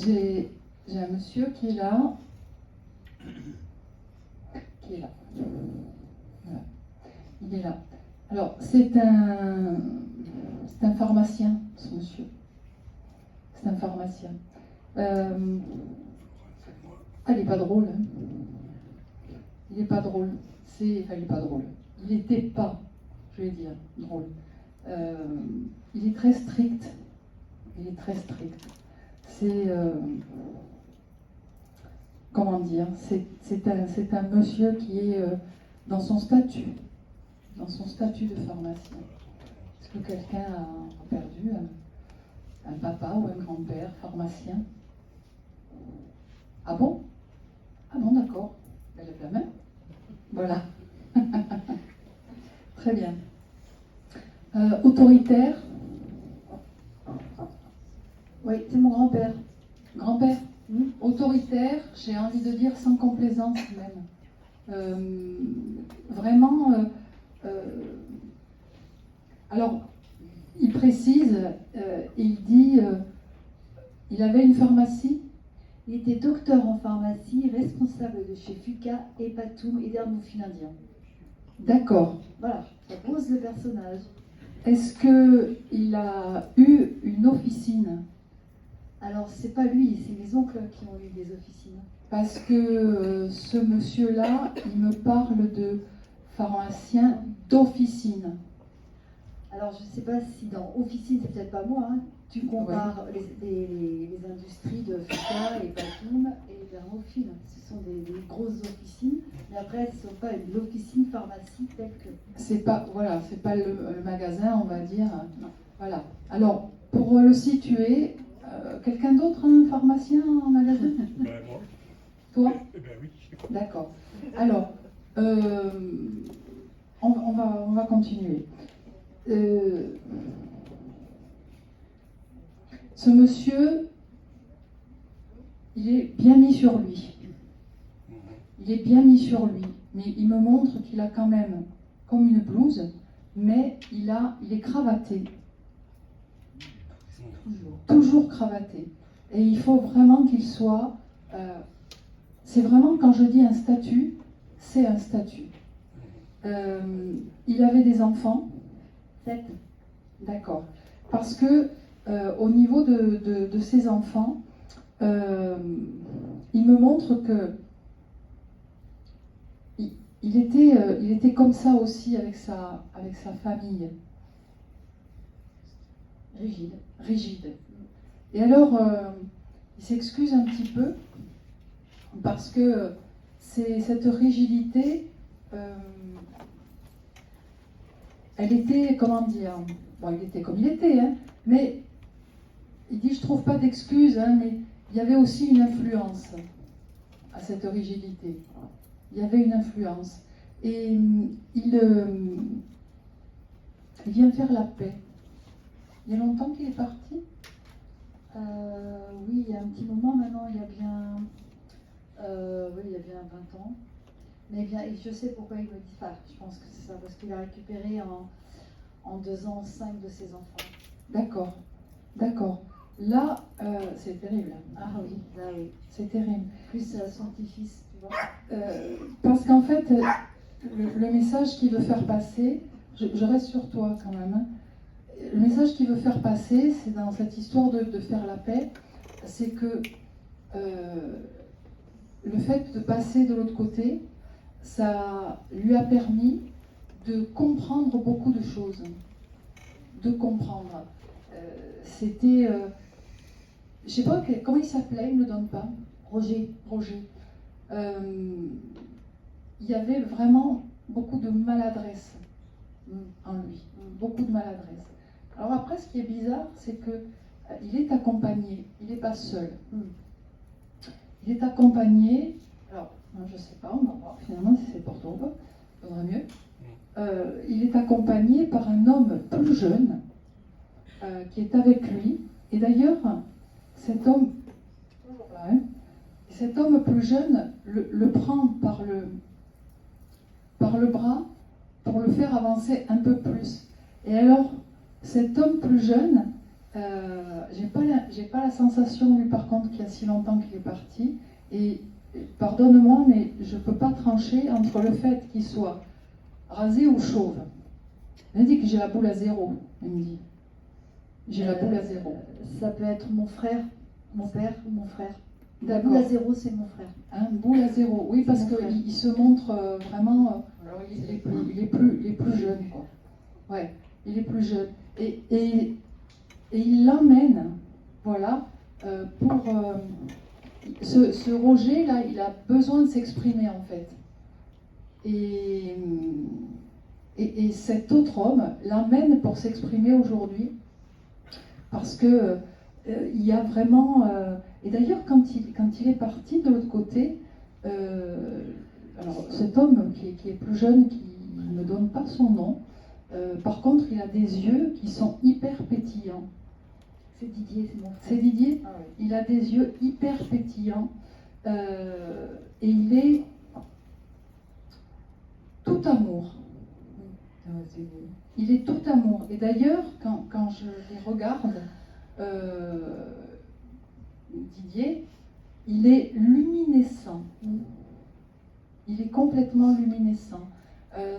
J'ai un monsieur qui est là. Voilà. Il est là. Alors, c'est un pharmacien, ce monsieur. C'est un pharmacien. Il n'est pas drôle. Hein. Il n'est pas drôle. Il n'est pas drôle. Il n'était pas, je vais dire, drôle. Il est très strict. Il est très strict. C'est... comment dire, c'est un monsieur qui est dans son statut de pharmacien. Est-ce que quelqu'un a perdu un papa ou un grand-père pharmacien? Ah bon? Ah bon, d'accord. Elle lève la main. Voilà. Très bien. Autoritaire. Oui, c'est mon grand-père. Grand-père. Autoritaire, j'ai envie de dire sans complaisance même. Vraiment, alors, il précise, il dit, il avait une pharmacie. Il était docteur en pharmacie, responsable de chez Fuka, Hepatum et d'Hermophiles indien. D'accord. Voilà, ça pose le personnage. Est-ce qu'il a eu une officine? Alors, c'est pas lui, c'est mes oncles qui ont eu des officines. Parce que ce monsieur-là, il me parle de pharmacien d'officine. Alors, je ne sais pas si dans officine, c'est peut-être pas moi, hein. Tu compares les industries de Fuka, Hepatum et d'Hermophiles. Ce sont des grosses officines, mais après, ce ne sont pas l'officine pharmacie telle que... C'est pas, voilà, c'est pas le magasin, on va dire. Non. Voilà. Alors, pour le situer, quelqu'un d'autre, un pharmacien en magasin? Ben, moi. Toi? Ben oui. D'accord. Alors, on va continuer. Ce monsieur, il est bien mis sur lui. Il est bien mis sur lui. Mais il me montre qu'il a quand même comme une blouse, mais il est cravaté. Toujours cravaté. Et il faut vraiment qu'il soit... c'est vraiment, quand je dis un statut, c'est un statut. Il avait des enfants. 7. D'accord. Parce que au niveau de ses enfants, il me montre que il était comme ça aussi avec sa famille. Rigide. Et alors, il s'excuse un petit peu parce que cette rigidité, elle était, comment dire, bon, il était comme il était, hein, mais il dit, je trouve pas d'excuse, hein, mais il y avait aussi une influence à cette rigidité. Il y avait une influence. Et il vient faire la paix. Il y a longtemps qu'il est parti? Oui, il y a un petit moment maintenant, il y a bien 20 ans. Mais bien, et je sais pourquoi il me dit pas. Je pense que c'est ça, parce qu'il a récupéré en 2 ans 5 de ses enfants. D'accord. Là, c'est terrible. Ah oui, là oui. C'est terrible. Plus son petit-fils, tu vois. Parce qu'en fait, le message qu'il veut faire passer, je reste sur toi quand même, hein. Le message qu'il veut faire passer, c'est dans cette histoire de faire la paix, c'est que le fait de passer de l'autre côté, ça lui a permis de comprendre beaucoup de choses. De comprendre. C'était... je sais pas, comment il s'appelait, il ne me donne pas. Roger. Il y avait vraiment beaucoup de maladresse en lui. Beaucoup de maladresse. Alors après, ce qui est bizarre, c'est que il est accompagné, il n'est pas seul. Il est accompagné, alors je ne sais pas, on va voir finalement si c'est porté ou pas, il faudrait mieux. Il est accompagné par un homme plus jeune qui est avec lui. Et d'ailleurs, cet homme, cet homme plus jeune le prend par le bras pour le faire avancer un peu plus. Et alors, cet homme plus jeune j'ai pas la sensation, lui, par contre, qu'il y a si longtemps qu'il est parti. Et pardonne-moi, mais je peux pas trancher entre le fait qu'il soit rasé ou chauve. Il me dit que j'ai la boule à zéro, il me dit. J'ai la boule à zéro. Ça peut être mon frère, mon père ou mon frère. La D'accord. boule à zéro, c'est mon frère. Hein, boule à zéro, oui, parce C'est mon frère. qu'il se montre vraiment. Alors, il est plus jeune, quoi. Ouais, il est plus jeune. Et il l'emmène, voilà, pour. Ce Roger, là, il a besoin de s'exprimer, en fait. Et cet autre homme l'emmène pour s'exprimer aujourd'hui, parce que il y a vraiment. Et d'ailleurs, quand il est parti de l'autre côté, alors cet homme qui est plus jeune, qui ne me donne pas son nom, par contre, il a des yeux qui sont hyper pétillants. C'est Didier, c'est mon frère. C'est Didier. Ah oui. Il a des yeux hyper pétillants et il est tout amour. Il est tout amour. Et d'ailleurs, quand je les regarde, Didier, il est luminescent. Il est complètement luminescent.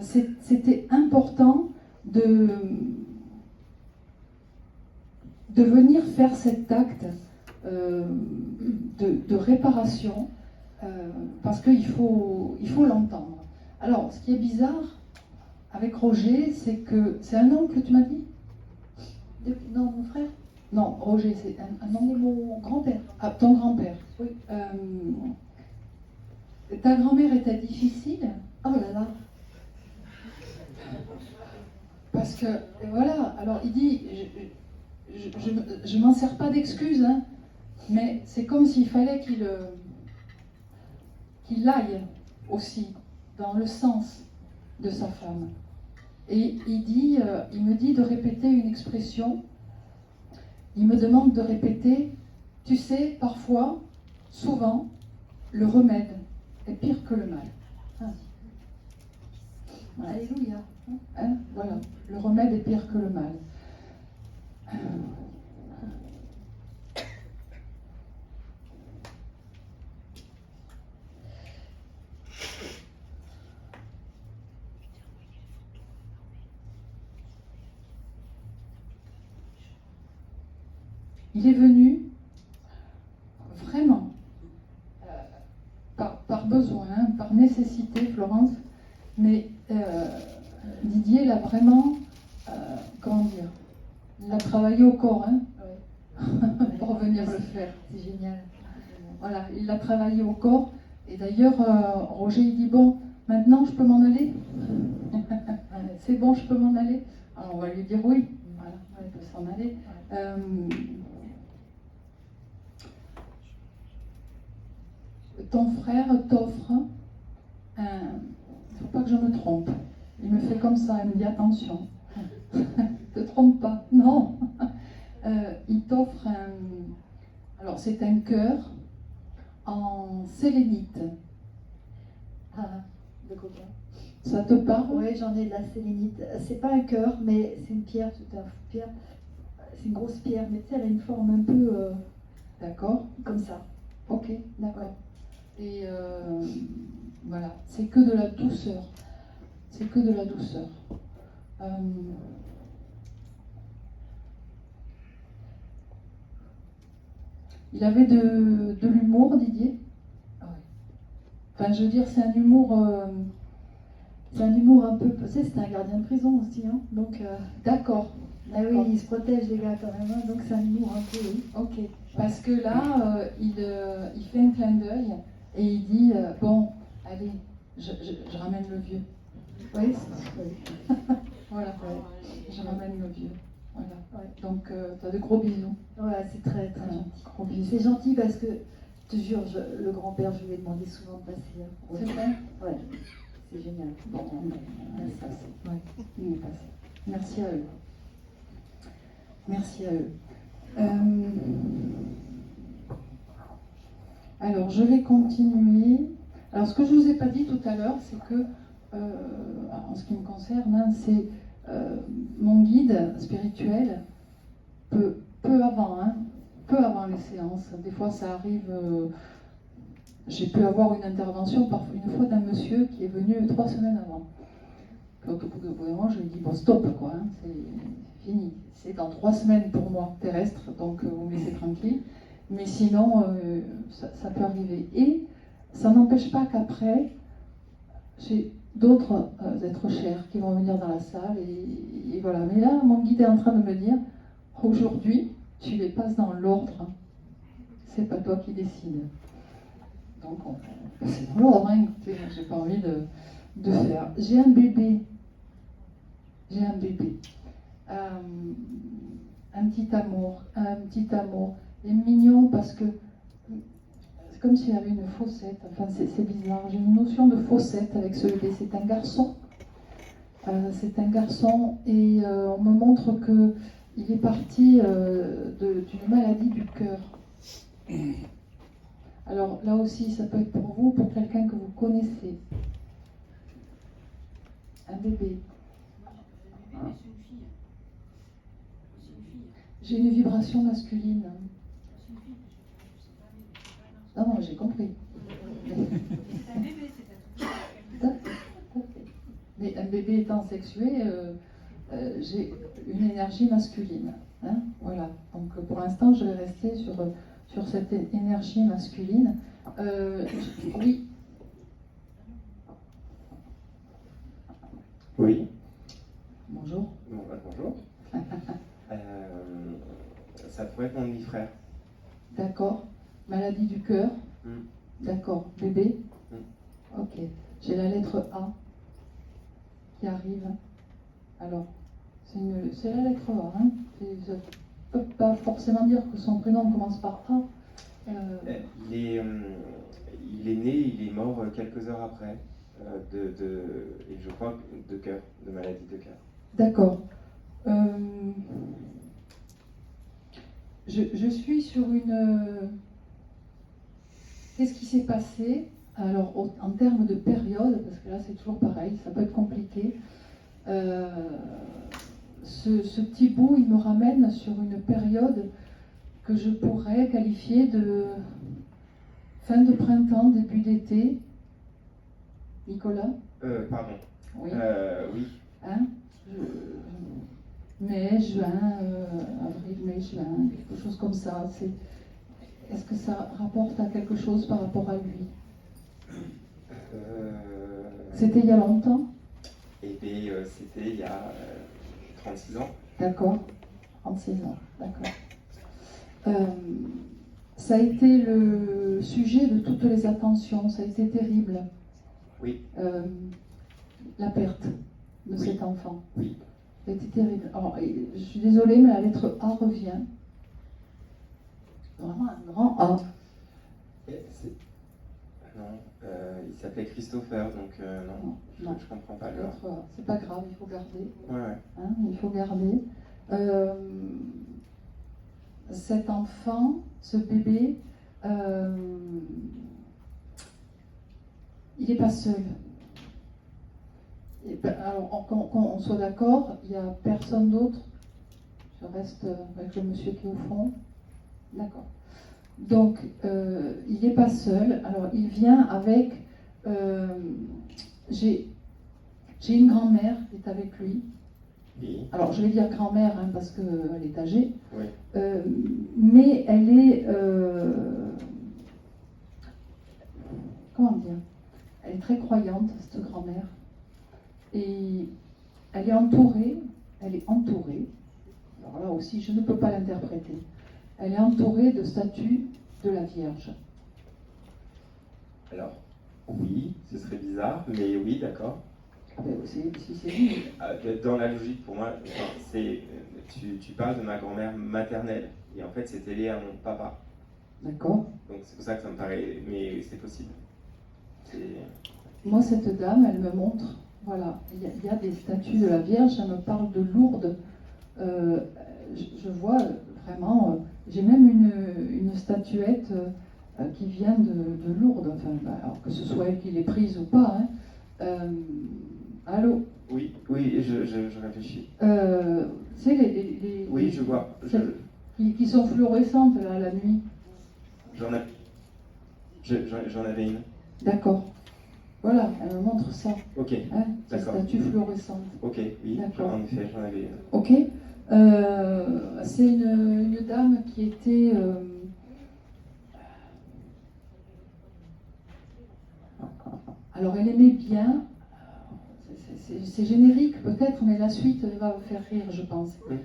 C'était important de venir faire cet acte de réparation parce qu'il faut l'entendre. Alors, ce qui est bizarre avec Roger, c'est que c'est un oncle, tu m'as dit? Non, mon frère. Non, Roger, c'est un C'est oncle. mon grand-père. Ah, ton grand-père. Oui. Ta grand-mère était difficile? Oh là là. Parce que, voilà, alors il dit, je m'en sers pas d'excuse, hein, mais c'est comme s'il fallait qu'il aille aussi dans le sens de sa femme. Et il me dit de répéter une expression, il me demande de répéter, tu sais, parfois, souvent, le remède est pire que le mal. Ah. Ouais. Alléluia. Hein, voilà, le remède est pire que le mal. Il est venu vraiment par besoin, par nécessité, Florence, mais Didier l'a vraiment, comment dire, il l'a travaillé au corps, hein, pour venir le faire. C'est génial. Voilà, il l'a travaillé au corps. Et d'ailleurs, Roger, il dit, bon, maintenant je peux m'en aller? C'est bon, je peux m'en aller? Alors on va lui dire oui, voilà, il peut s'en aller. Ton frère t'offre un... Il ne faut pas que je me trompe. Il me fait comme ça, il me dit attention. Ne te trompe pas. Non. Il t'offre un... Alors c'est un cœur en sélénite. Ah, de coquin. Ça te parle? Oui, j'en ai de la sélénite. C'est pas un cœur, mais c'est une pierre, pierre. C'est une grosse pierre, mais tu sais, elle a une forme un peu D'accord. comme ça. Ok, d'accord. Et voilà, c'est que de la douceur. C'est que de la douceur. Il avait de l'humour, Didier. Ah ouais. Enfin, je veux dire, c'est un humour. C'est un humour un peu. Tu sais, c'était un gardien de prison aussi, hein. Donc. D'accord. Ah oui, il se protège les gars quand même, hein. Donc c'est un humour un peu. Oui. Ok. Parce que là, il fait un clin d'œil et il dit bon, allez, je ramène le vieux. Oui, Voilà. Je ramène le vieux. Voilà. Ouais. Donc, t'as de gros bisous. Ouais, c'est très très Voilà, gentil. gros bisous. C'est gentil parce que, je te jure, le grand-père, je lui ai demandé souvent de passer. Hein. C'est vrai? Ouais, c'est génial. Bon, on est passé. Ouais, on est passé. Merci à eux. Merci à eux. Alors, je vais continuer. Alors, ce que je ne vous ai pas dit tout à l'heure, c'est que, en ce qui me concerne, hein, c'est mon guide spirituel peut peu avant, hein, peu avant les séances. Des fois, ça arrive. J'ai pu avoir une intervention parfois une fois d'un monsieur qui est venu 3 semaines avant. Donc au bout d'un moment, je lui ai dit bon, stop, quoi, hein, c'est fini. C'est dans 3 semaines pour moi terrestre, donc vous me laissez tranquille. Mais sinon, ça peut arriver. Et ça n'empêche pas qu'après, j'ai d'autres êtres chers qui vont venir dans la salle. Et voilà. Mais là, mon guide est en train de me dire aujourd'hui, tu les passes dans l'ordre. C'est pas toi qui décides. Donc, c'est dans l'ordre, hein, écoutez, j'ai pas envie de faire. J'ai un bébé. Un petit amour. Il est mignon parce que c'est comme s'il y avait une faussette. Enfin, c'est bizarre. J'ai une notion de faussette avec ce bébé. C'est un garçon. Et on me montre qu'il est parti d'une maladie du cœur. Alors là aussi, ça peut être pour vous, pour quelqu'un que vous connaissez. Un bébé. J'ai une vibration masculine. Non, j'ai compris. Mais un bébé étant sexué, j'ai une énergie masculine. Hein, voilà. Donc pour l'instant, je vais rester sur cette énergie masculine. Oui. Oui. Bonjour. Bonjour. Ça pourrait être mon demi-frère. D'accord. Maladie du cœur. D'accord. Bébé. Ok. J'ai la lettre A qui arrive. Alors, c'est la lettre A. Hein. Ça ne peut pas forcément dire que son prénom commence par A. Il est né, il est mort quelques heures après, et je crois de cœur, de maladie de cœur. D'accord. Je suis sur une... Qu'est-ce qui s'est passé? Alors, en termes de période, parce que là c'est toujours pareil, ça peut être compliqué. Ce petit bout, il me ramène sur une période que je pourrais qualifier de fin de printemps, début d'été. Nicolas? Pardon. Oui. Oui. Hein? Mai, juin, avril, mai, juin, quelque chose comme ça. Est-ce que ça rapporte à quelque chose par rapport à lui? C'était il y a longtemps? Eh bien, c'était il y a 36 ans. D'accord, 36 ans, d'accord. Ça a été le sujet de toutes les attentions, ça a été terrible. Oui. La perte de cet enfant. Oui. Ça a été terrible. Alors, je suis désolée, mais la lettre A revient. Vraiment un grand A. Non, il s'appelait Christopher, donc non, je comprends pas le. C'est pas grave, il faut garder. Ouais. Hein, il faut garder. Cet enfant, ce bébé, il n'est pas seul. Alors, qu'on soit d'accord, il n'y a personne d'autre. Je reste avec le monsieur qui est au fond. D'accord. Donc, il n'est pas seul. Alors, il vient avec... j'ai une grand-mère qui est avec lui. Oui. Alors, je vais dire grand-mère hein, parce qu'elle est âgée. Oui. Mais elle est... comment dire? Elle est très croyante, cette grand-mère. Et elle est entourée. Alors là aussi, je ne peux pas l'interpréter. Elle est entourée de statues de la Vierge. Alors, oui, ce serait bizarre, mais oui, d'accord. Si c'est lui. Dans la logique, pour moi, tu parles de ma grand-mère maternelle, et en fait, c'était lié à mon papa. D'accord. Donc c'est pour ça que ça me paraît, mais c'est possible. Moi, cette dame, elle me montre, voilà, il y a des statues de la Vierge, elle me parle de Lourdes. Je vois vraiment, j'ai même une statuette qui vient de Lourdes, enfin, alors que ce soit elle qui l'ait prise ou pas. Hein. Allô? Oui, je réfléchis. Tu sais, les oui, je vois. qui sont fluorescentes là, la nuit. J'en avais une. D'accord. Voilà, elle me montre ça. Ok, Hein, ces D'accord. statues fluorescentes. ok, oui, D'accord. en effet, j'en avais une. Ok. C'est une dame qui était. Alors, elle aimait bien. C'est générique peut-être, mais la suite va vous faire rire, je pense. Oui.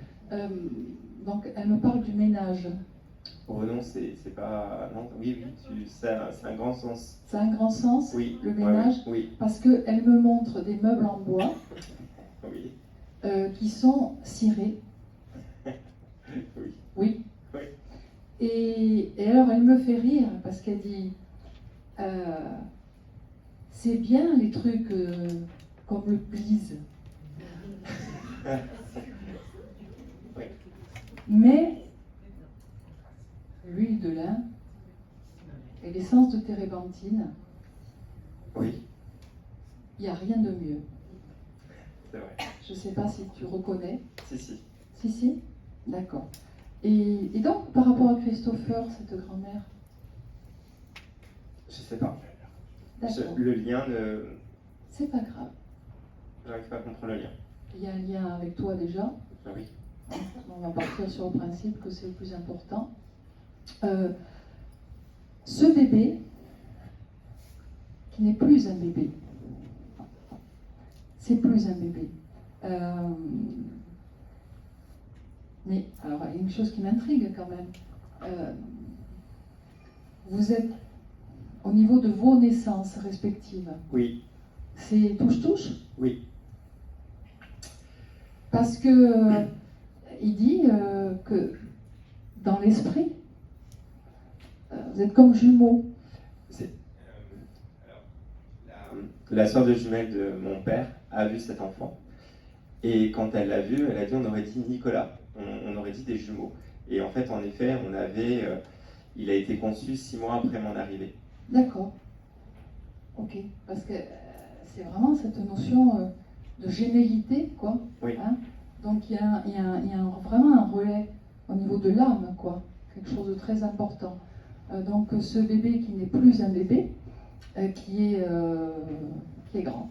Donc, elle me parle du ménage. Oh non, c'est pas. Non, oui, c'est un grand sens. Ça a un grand sens, Oui, le ouais, ménage, ouais, oui, parce qu'elle me montre des meubles en bois oui, qui sont cirés. oui. Oui. Oui. Et alors, elle me fait rire parce qu'elle dit c'est bien les trucs comme le Please. Oui. Mais l'huile de lin et l'essence de térébenthine, Oui, il n'y a rien de mieux. c'est vrai. Je ne sais pas si tu reconnais. Si, si. Si, d'accord. Et donc, par rapport à Christopher, cette grand-mère, Je sais pas. d'accord, Le lien, c'est pas grave. j'arrive pas à comprendre le lien. Il y a un lien avec toi déjà. Ah oui. On va partir sur le principe que c'est le plus important. Ce bébé, qui n'est plus un bébé, c'est plus un bébé. Mais alors, il y a une chose qui m'intrigue quand même. Vous êtes au niveau de vos naissances respectives. Oui, C'est touche-touche? oui, Parce que il dit que dans l'esprit, vous êtes comme jumeaux. la sœur de jumelle de mon père a vu cet enfant. Et quand elle l'a vu, elle a dit on aurait dit Nicolas, on aurait dit des jumeaux. Et en fait, en effet, il a été conçu 6 mois après mon arrivée. D'accord. Ok. Parce que c'est vraiment cette notion de gémellité, quoi. Oui. Hein. Donc il y a vraiment un relais au niveau de l'âme, quoi. Quelque chose de très important. Donc ce bébé qui n'est plus un bébé, qui est grand,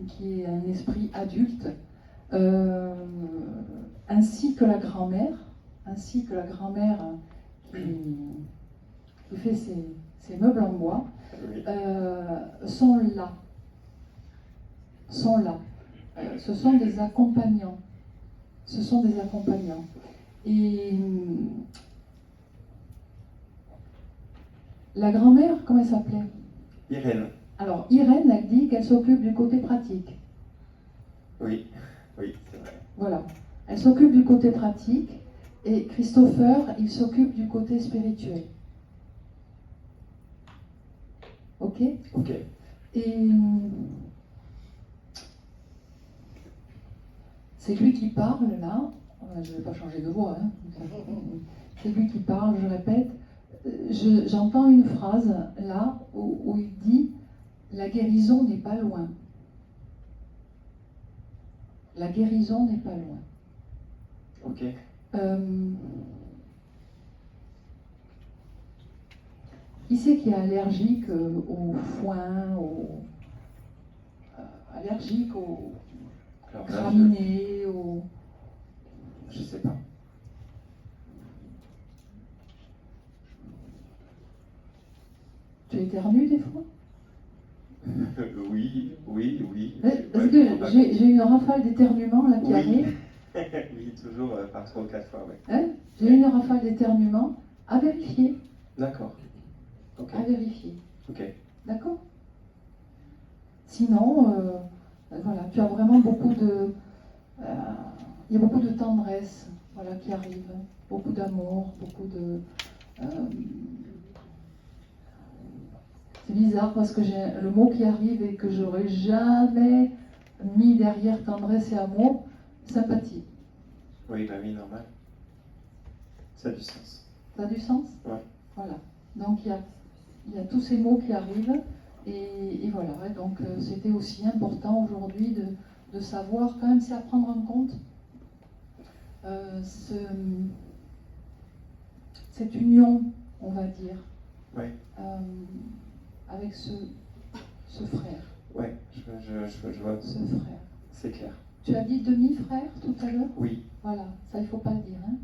qui est un esprit adulte, ainsi que la grand-mère qui fait ses meubles en bois, Oui. sont là. Ce sont des accompagnants. Et la grand-mère, comment elle s'appelait? Irène. Alors, Irène, elle dit qu'elle s'occupe du côté pratique. Oui, oui, c'est vrai. Voilà. Elle s'occupe du côté pratique et Christopher, il s'occupe du côté spirituel. Ok? Ok. Et c'est lui qui parle là. Je ne vais pas changer de voix. Hein. C'est lui qui parle, je répète. J'entends une phrase là où il dit la guérison n'est pas loin. La guérison n'est pas loin. Ok. Qui c'est qui est allergique au foin, allergique au Alors là, graminées, au... je sais pas. Tu éternues des fois? Oui. Parce que j'ai une rafale d'éternuement là qui Oui. arrive. Oui, toujours par 3 ou 4 fois, oui. Hein, j'ai une rafale d'éternuement à vérifier. D'accord. Ok. À vérifier. Ok. D'accord? Sinon, voilà, tu as vraiment beaucoup de... il y a beaucoup de tendresse, voilà, qui arrive. Beaucoup d'amour, beaucoup de... c'est bizarre parce que j'ai le mot qui arrive et que j'aurais jamais mis derrière tendresse et amour, sympathie. Oui, bah oui, normal. Ça a du sens. Ça a du sens? Ouais. Voilà. Donc il y a tous ces mots qui arrivent et voilà. Et donc c'était aussi important aujourd'hui de savoir quand même, c'est à prendre en compte cette union, on va dire, Ouais. avec ce frère. Ouais, je vois, Ce frère. c'est clair. Tu as dit demi-frère tout à l'heure? Oui, Voilà, ça il faut pas le dire. Hein.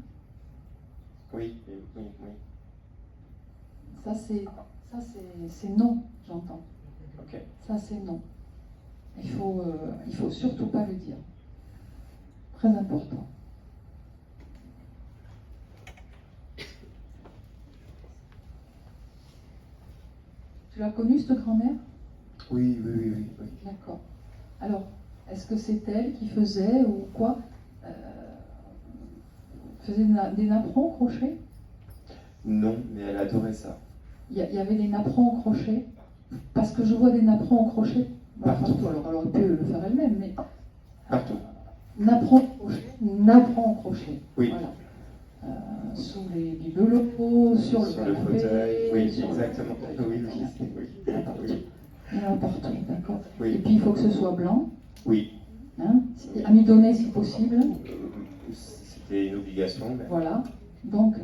oui. Ça c'est non, j'entends. Ok. Ça c'est non. Il faut surtout pas le dire. Très important. Tu l'as connue cette grand-mère? Oui. D'accord. Alors, est-ce que c'est elle qui faisait ou quoi faisait des napperons au crochet? Non, mais elle adorait ça. Il y avait des napperons au crochet? Parce que je vois des napperons au crochet. Partout. Alors, elle aurait pu le faire elle-même, mais. Partout. Napperons au crochet. Oui. Voilà. Sous les bibelots, sur le canapé, fauteuil. Oui, sur le exactement. fauteuil. Oui. Il y en a partout, d'accord. Oui. Et puis il faut que ce soit blanc, Oui. hein, amidonné si possible. C'était une obligation. Mais... Voilà. Donc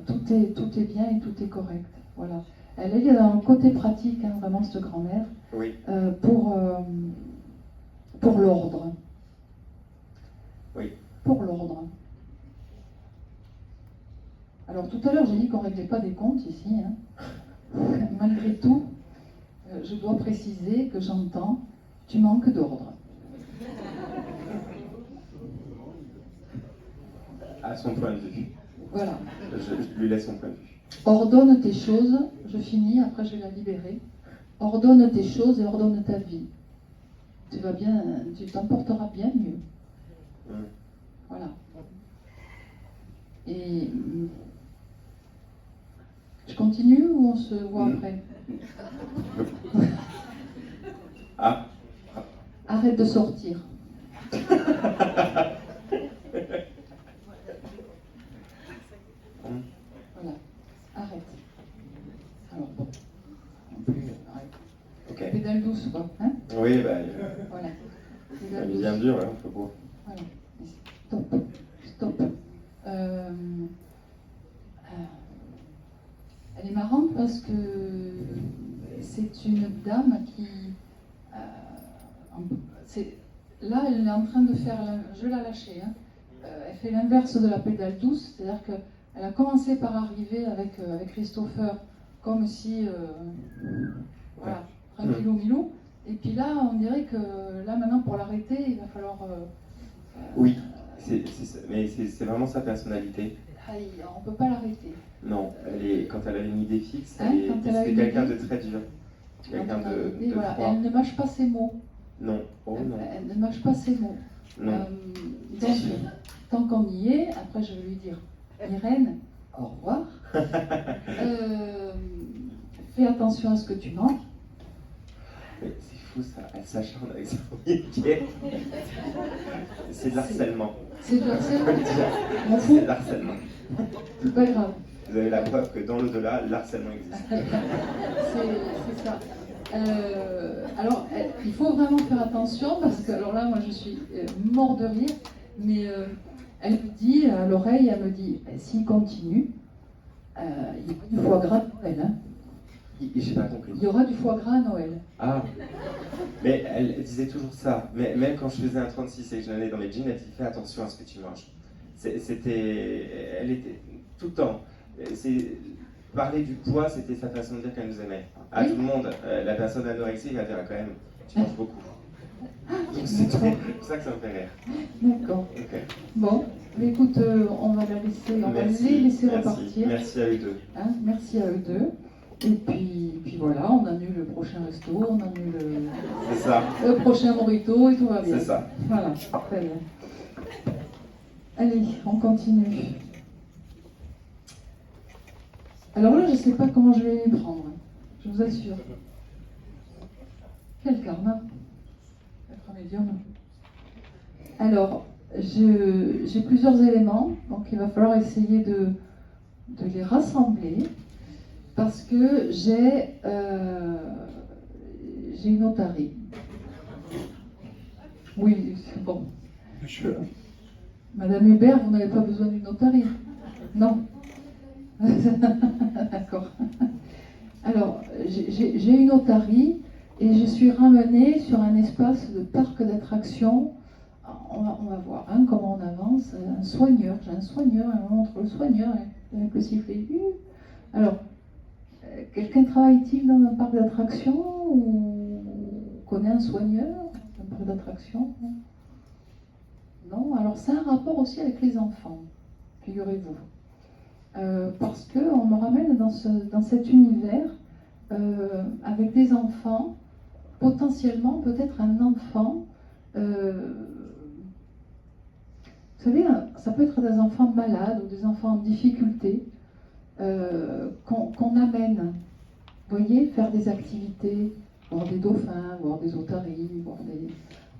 tout est bien et tout est correct. Voilà. Elle est dans le côté pratique, hein, vraiment cette grand-mère, Oui. pour l'ordre. Oui. Pour l'ordre. Alors tout à l'heure j'ai dit qu'on ne réglait pas des comptes ici. Hein. Malgré tout, je dois préciser que j'entends, tu manques d'ordre. À son point de vue. Voilà. Je lui laisse son point de vue. Ordonne tes choses, je finis, après je vais la libérer. Ordonne tes choses et ordonne ta vie. Tu vas bien, tu t'en porteras bien mieux. Voilà. Et je continue ou on se voit après? Ah. Arrête de sortir. Voilà. Arrête. Alors bon. Arrête. Ok. Pédale douce, quoi. Hein? Oui, Voilà. ça Pédale vient douce. dur, on peut pas. Voilà. Stop. Stop. Elle est marrante parce que c'est une dame qui... là, elle est en train de faire... Je vais la lâcher. Hein. Elle fait l'inverse de la pédale douce, c'est-à-dire qu'elle a commencé par arriver avec Christopher comme si... voilà, tranquillou milou. Et puis là, on dirait que là, maintenant, pour l'arrêter, il va falloir... Oui, mais c'est vraiment sa personnalité. On ne peut pas l'arrêter. Non, quand elle a une idée fixe, Hein, c'est quelqu'un de très dur. Quelqu'un de voilà, froid. elle ne mâche pas ses mots. Non, oh non. Elle ne mâche pas ses mots. Non. Donc, tant qu'on y est, après je vais lui dire, Irène, au revoir. Fais attention à ce que tu manges. Mais c'est fou ça, elle s'acharne avec sa moyenne. C'est de l'harcèlement. C'est de l'harcèlement. C'est M'en fous. de l'harcèlement. C'est pas grave. Vous avez la preuve que dans l'au-delà, l'harcèlement existe. C'est ça. Alors, il faut vraiment faire attention parce que, alors là, moi je suis mort de rire, mais elle me dit à l'oreille, elle me dit, s'il continue, il y aura du foie gras à Noël. Hein. J'ai pas compris. Il y aura du foie gras à Noël. Ah, mais elle disait toujours ça. Mais même quand je faisais un 36 et que je l'allais dans mes jeans, elle disait fais attention à ce que tu manges. Elle était tout le temps. Parler du poids, c'était sa façon de dire qu'elle nous aimait. À Oui. tout le monde, la personne anorexie va dire quand même, tu manges beaucoup. Donc c'est pour ça que ça me fait rire. D'accord. Okay. Bon, mais écoute, on va la laisser, on va les laisser repartir. Merci à eux deux. Hein, merci à eux deux. Et puis voilà, on annule le prochain resto, on annule C'est ça. le prochain morito et tout va bien. C'est ça. Voilà, très bien. Allez, on continue. Alors là, je ne sais pas comment je vais les prendre, je vous assure. Quel karma, être médium. Alors, j'ai plusieurs éléments, donc il va falloir essayer de les rassembler. Parce que j'ai une otarie. Oui, c'est bon. Madame Hubert, vous n'avez pas besoin d'une otarie. Non. D'accord. Alors, j'ai une otarie et je suis ramenée sur un espace de parc d'attractions. On va voir comment on avance. Un soigneur, j'ai un soigneur, et on montre le soigneur avec le sifflet. Alors, quelqu'un travaille-t-il dans un parc d'attractions ou connaît un soigneur dans un parc d'attractions? Non. Alors, ça a un rapport aussi avec les enfants, figurez-vous. Parce qu'on me ramène dans cet univers avec des enfants, potentiellement peut-être un enfant. Vous savez, ça peut être des enfants malades ou des enfants en difficulté qu'on amène, vous voyez, faire des activités, voir des dauphins, voir des otaries, voir des...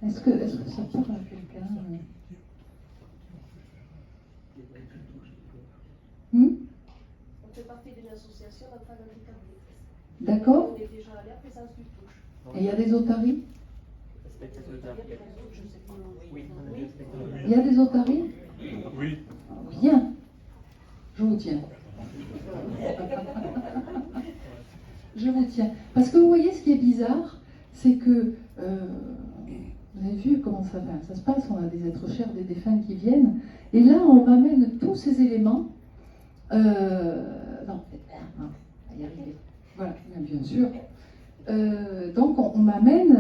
Est-ce que ça parle à quelqu'un? On fait partie d'une association d'enfants handicapés. D'accord. On est déjà allé à présence du touche. Et il y a des otaries? Oui. Il y a des otaries? Oui. Bien. Je vous tiens. Je vous tiens. Parce que vous voyez, ce qui est bizarre, c'est que vous avez vu comment ça se passe, on a des êtres chers, des défunts qui viennent, et là on m'amène tous ces éléments. Non, on va y arriver. Voilà, bien sûr. Donc on m'amène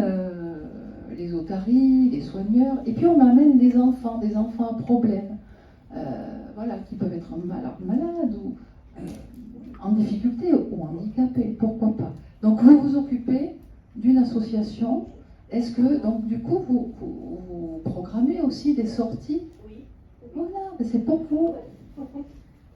les otaries, les soigneurs, et puis on m'amène des enfants à problème, voilà, qui peuvent être malades ou en difficulté ou handicapés, pourquoi pas. Donc vous vous occupez d'une association. Est-ce que, donc du coup, vous programmez aussi des sorties? Oui. Voilà, c'est pour vous.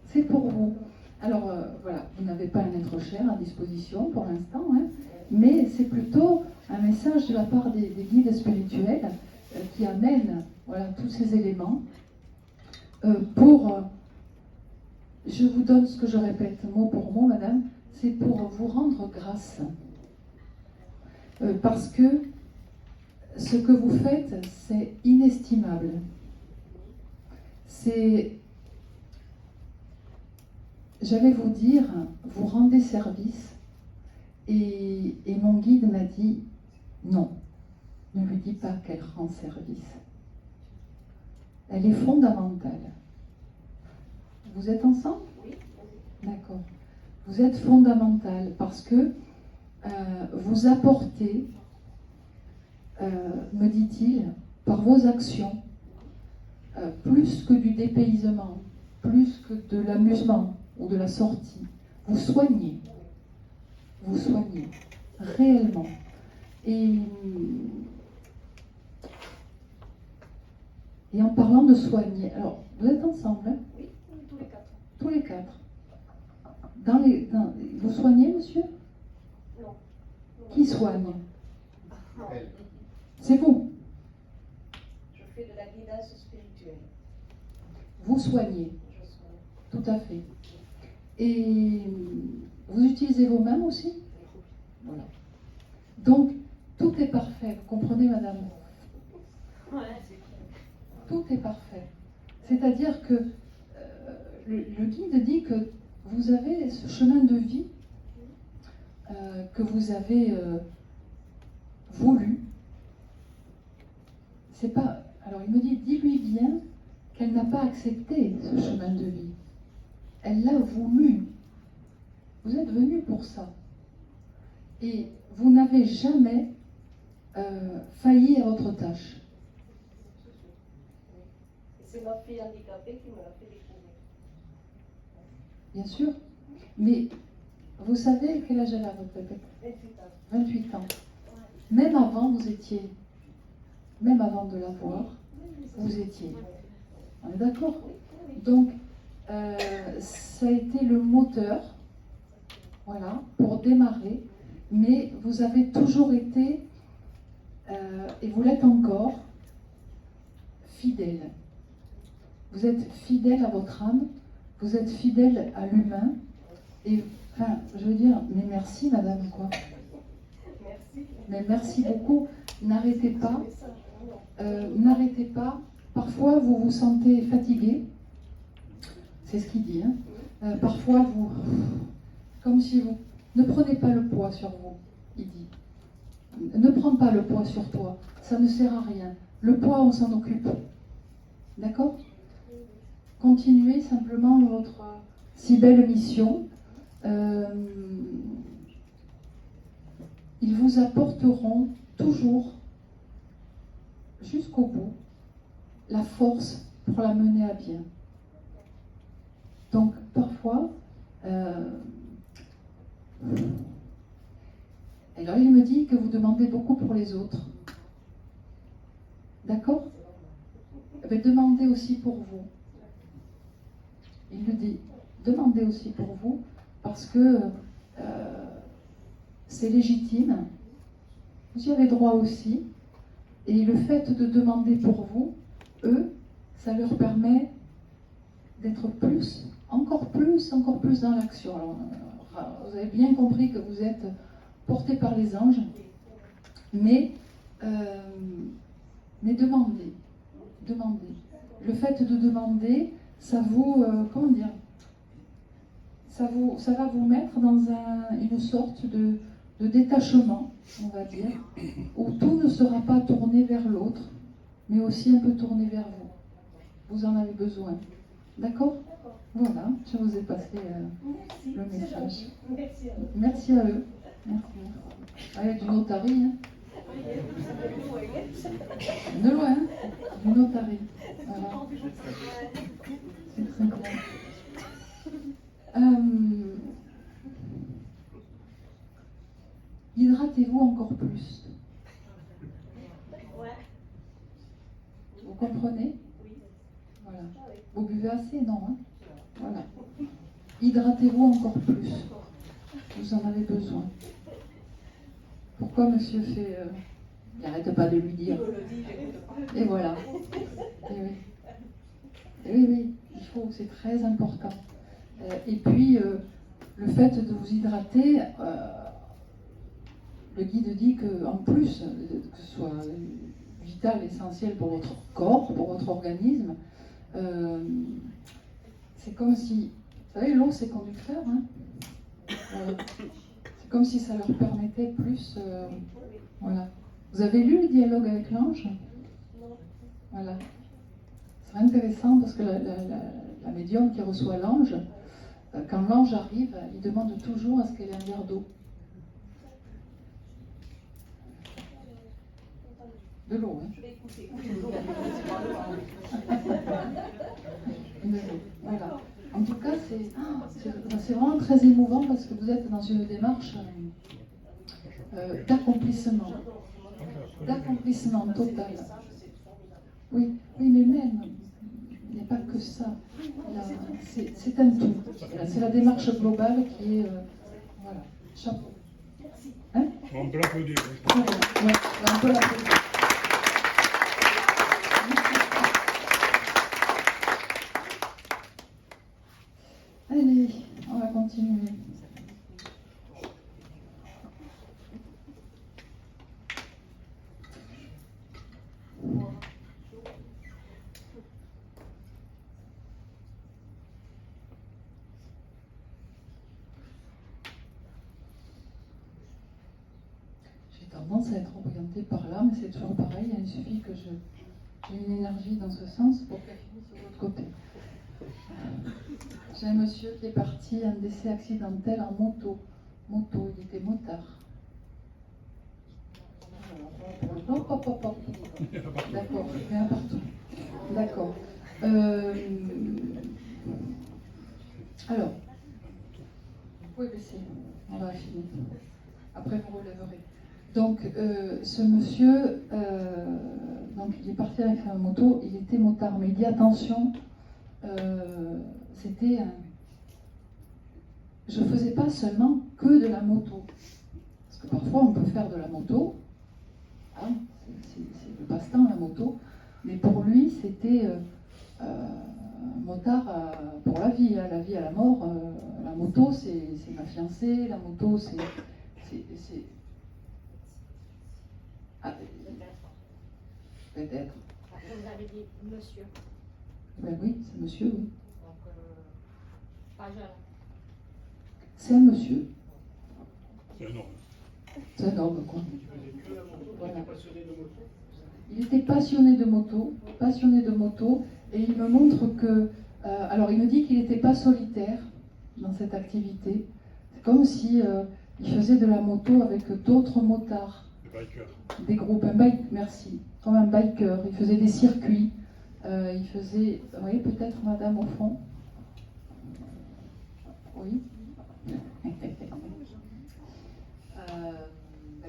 C'est pour vous. Alors voilà, vous n'avez pas un être cher à disposition pour l'instant, hein, mais c'est plutôt un message de la part des guides spirituels qui amènent voilà, tous ces éléments pour... je vous donne ce que je répète mot pour mot, madame, c'est pour vous rendre grâce. Parce que ce que vous faites, c'est inestimable. J'allais vous dire, vous rendez service, et mon guide m'a dit, non, ne lui dis pas qu'elle rend service. Elle est fondamentale. Vous êtes ensemble? Oui. D'accord. Vous êtes fondamental parce que vous apportez, me dit-il, par vos actions, plus que du dépaysement, plus que de l'amusement ou de la sortie. Vous soignez réellement. Et en parlant de soigner, alors vous êtes ensemble, hein? Oui, tous les quatre. Tous les quatre. Vous soignez, monsieur? Non. Qui soigne? Elle. C'est vous. Je fais de la guidance spirituelle. Vous soignez, Je soigne. tout à fait. Et vous utilisez vos mains aussi? Voilà. Donc, tout est parfait. Vous comprenez, madame? Ouais, c'est clair. Tout est parfait. C'est-à-dire que le guide dit que vous avez ce chemin de vie que vous avez voulu. C'est pas. Alors il me dit, dis-lui bien qu'elle n'a pas accepté ce chemin de vie. Elle l'a voulu. Vous êtes venu pour ça. Et vous n'avez jamais failli à votre tâche. C'est ma fille handicapée qui me l'a fait découvrir. Bien sûr. Mais vous savez quel âge elle a, votre bébé? 28 ans. 28 ans. Même avant, vous étiez. Même avant de la voir, vous étiez. On est d'accord? Donc, ça a été le moteur, voilà, pour démarrer. Mais vous avez toujours été, et vous l'êtes encore, fidèle. Vous êtes fidèle à votre âme, vous êtes fidèle à l'humain. Et, enfin, je veux dire, mais merci, madame, quoi. Merci. Mais merci beaucoup. N'arrêtez pas. N'arrêtez pas. Parfois, vous vous sentez fatigué. C'est ce qu'il dit. Hein. parfois vous, comme si vous, ne prenez pas le poids sur vous, il dit. Ne prends pas le poids sur toi, ça ne sert à rien. Le poids, on s'en occupe. D'accord? Continuez simplement votre si belle mission. Ils vous apporteront toujours, jusqu'au bout, la force pour la mener à bien. Donc, parfois, alors il me dit que vous demandez beaucoup pour les autres. D'accord? Mais demandez aussi pour vous. Il le dit, demandez aussi pour vous, parce que c'est légitime. Vous y avez droit aussi. Et le fait de demander pour vous, eux, ça leur permet d'être encore plus dans l'action. Alors, vous avez bien compris que vous êtes porté par les anges, mais demandez. Le fait de demander, ça vous, comment dire, ça va vous mettre dans une sorte de détachement, on va dire, où tout ne sera pas tourné vers l'autre, mais aussi un peu tourné vers vous. Vous en avez besoin. D'accord? Voilà, je vous ai passé le message. Merci à eux. Merci. Allez, du notari, hein. De loin, hein. Du notari. Voilà. C'est très bien. Hydratez-vous encore plus. Vous comprenez? Voilà. Vous buvez assez, non, hein? Voilà. Hydratez-vous encore plus. Vous en avez besoin. Pourquoi monsieur fait... Il n'arrête pas de lui dire. Et voilà. Et oui. Et oui, il faut, c'est très important. Et puis, le fait de vous hydrater, le guide dit qu'en plus, que ce soit vital, essentiel pour votre corps, pour votre organisme, c'est comme si, vous savez, l'eau c'est conducteur, hein. C'est comme si ça leur permettait plus, voilà. Vous avez lu le dialogue avec l'ange? Voilà. C'est intéressant parce que la médium qui reçoit l'ange, quand l'ange arrive, il demande toujours à ce qu'elle ait un verre d'eau. De l'eau, hein. Voilà. En tout cas, c'est vraiment très émouvant parce que vous êtes dans une démarche d'accomplissement total. Oui, mais même, il n'y a pas que ça. C'est un tout. C'est la démarche globale qui est... voilà, chapeau. Hein? On peut l'applaudir. Ouais, on peut l'applaudir. Allez, on va continuer. J'ai tendance à être orientée par là, mais c'est toujours pareil. Il suffit que j'ai une énergie dans ce sens pour qu'elle finisse de l'autre côté. J'ai un monsieur qui est parti, un décès accidentel en moto. Il était motard. Hop. D'accord, rien partout. D'accord. Alors, vous pouvez baisser, on va finir. Après, vous relèverez. Donc, ce monsieur, donc, il est parti avec sa moto, il était motard, mais il dit attention, c'était je faisais pas seulement que de la moto, parce que parfois on peut faire de la moto, hein, c'est le passe-temps la moto, mais pour lui c'était motard pour la vie à la mort. La moto c'est ma fiancée, la moto c'est ah, peut-être. Vous avez dit monsieur. Ben oui, c'est monsieur, oui. Donc, Pas jeune. C'est un monsieur, C'est un homme. c'est un homme, quoi. Il faisait que la moto, Voilà. il était passionné de moto. Il était passionné de moto, et il me montre que, alors il me dit qu'il n'était pas solitaire dans cette activité. C'est comme si il faisait de la moto avec d'autres motards, Le biker. des groupes, merci, comme un biker. Il faisait des circuits, il faisait, vous voyez peut-être madame au fond. Oui.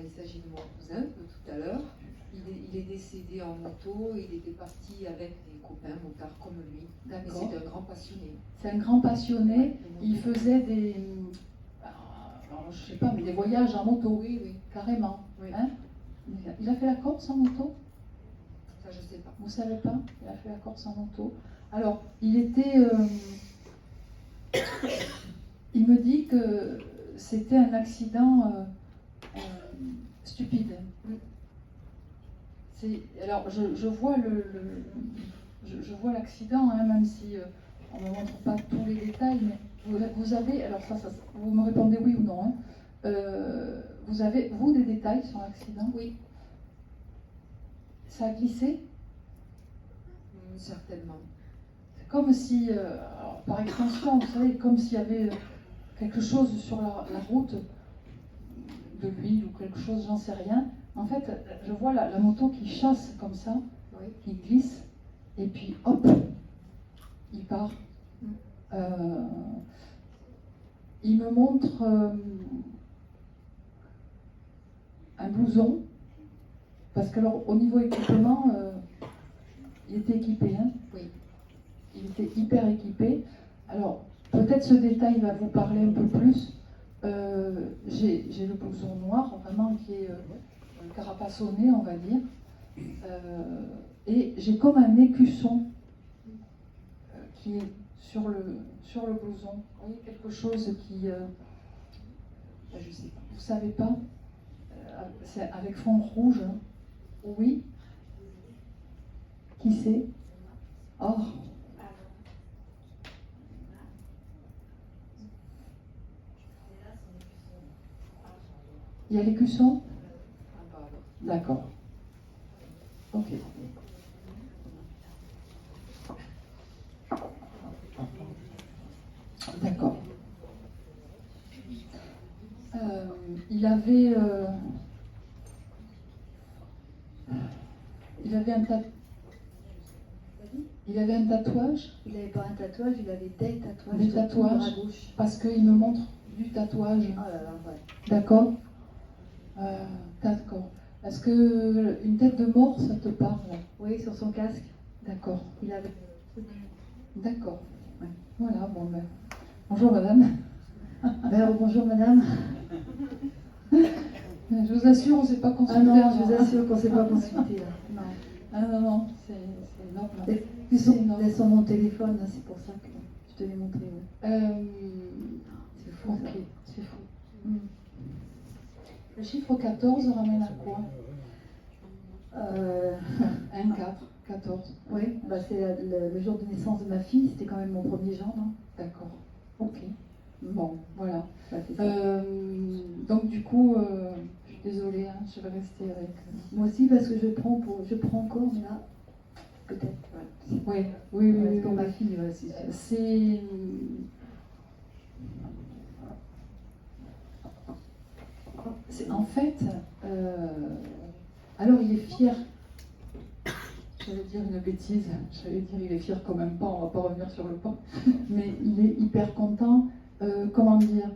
Il s'agit de mon cousin de tout à l'heure. Il est décédé en moto, il était parti avec des copains motards comme lui. Mais D'accord. c'est un grand passionné. C'est un grand passionné. Il faisait des, alors, je sais pas, mais des voyages en moto, Oui, oui, carrément. oui. Hein, il a fait la Corse en moto? Ça je sais pas. Vous savez pas? Il a fait la Corse en moto. Alors, il était, il me dit que c'était un accident stupide. Alors, je vois je vois l'accident, hein, même si on ne me montre pas tous les détails, mais vous avez, alors ça, vous me répondez oui ou non, hein. Vous avez, vous, des détails sur l'accident? Oui, Ça a glissé? certainement. C'est comme si, alors, par extension, vous savez, comme s'il y avait quelque chose sur la route, de l'huile ou quelque chose, j'en sais rien. En fait, je vois la moto qui chasse comme ça, Oui. qui glisse, et puis hop, il part. Il me montre un blouson, parce que alors, au niveau équipement, il était équipé, hein. Oui. Il était hyper équipé. Alors, peut-être ce détail va vous parler un peu plus. J'ai le blouson noir, vraiment, qui est carapassonné, on va dire. Et j'ai comme un écusson qui est sur le blouson. Vous voyez, quelque chose qui... je sais pas. Vous savez pas? C'est avec fond rouge. Hein. Oui. Qui c'est? Oh. Il y a l'écusson? D'accord. Ok. D'accord. Il avait un tatouage, Il n'avait pas un tatouage, il avait des tatouages. Des sur tout le tatouages. bras gauche. parce qu'il me montre du tatouage. Oh là là, ouais. D'accord. D'accord. Est-ce que une tête de mort, ça te parle? Oui, sur son casque, D'accord. il avait. D'accord. Ouais. Voilà, bon ben. Bonjour madame. Bonjour madame. Je vous assure, on ne s'est pas consulté. Ah non, avant. je vous assure qu'on ne s'est pas consulté là. Non. Ah non, c'est normal. Elles C'est sont, énorme. elles sont mon téléphone, hein, c'est pour ça que je te l'ai montré. Ouais. C'est fou. Ok, ça. c'est fou. Le chiffre 14 ramène à quoi? 1, 4, 14. Oui, bah c'est le jour de naissance de ma fille, c'était quand même mon premier genre, non? D'accord. Ok. Bon, voilà. Bah, c'est ça. Donc du coup, je suis désolée, hein, je vais rester avec... Moi aussi, parce que je prends encore, mais là, peut-être. Voilà. Oui, Ouais, pour ma fille, ouais, c'est sûr. C'est en fait, alors il est fier. J'allais dire une bêtise, j'allais dire il est fier comme un pan, on va pas revenir sur le pan, mais il est hyper content. Comment dire?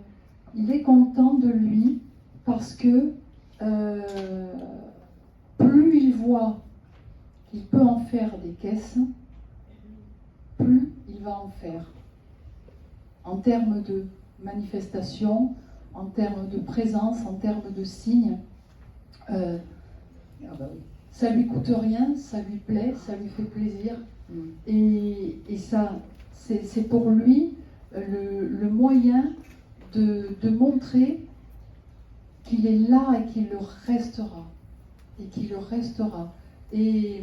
Il est content de lui parce que plus il voit qu'il peut en faire des caisses, plus il va en faire. En termes de manifestation, en termes de présence, en termes de signes. Ça lui coûte rien, ça lui plaît, ça lui fait plaisir. Et ça, c'est pour lui le moyen de montrer qu'il est là et qu'il le restera. Et qu'il le restera. Et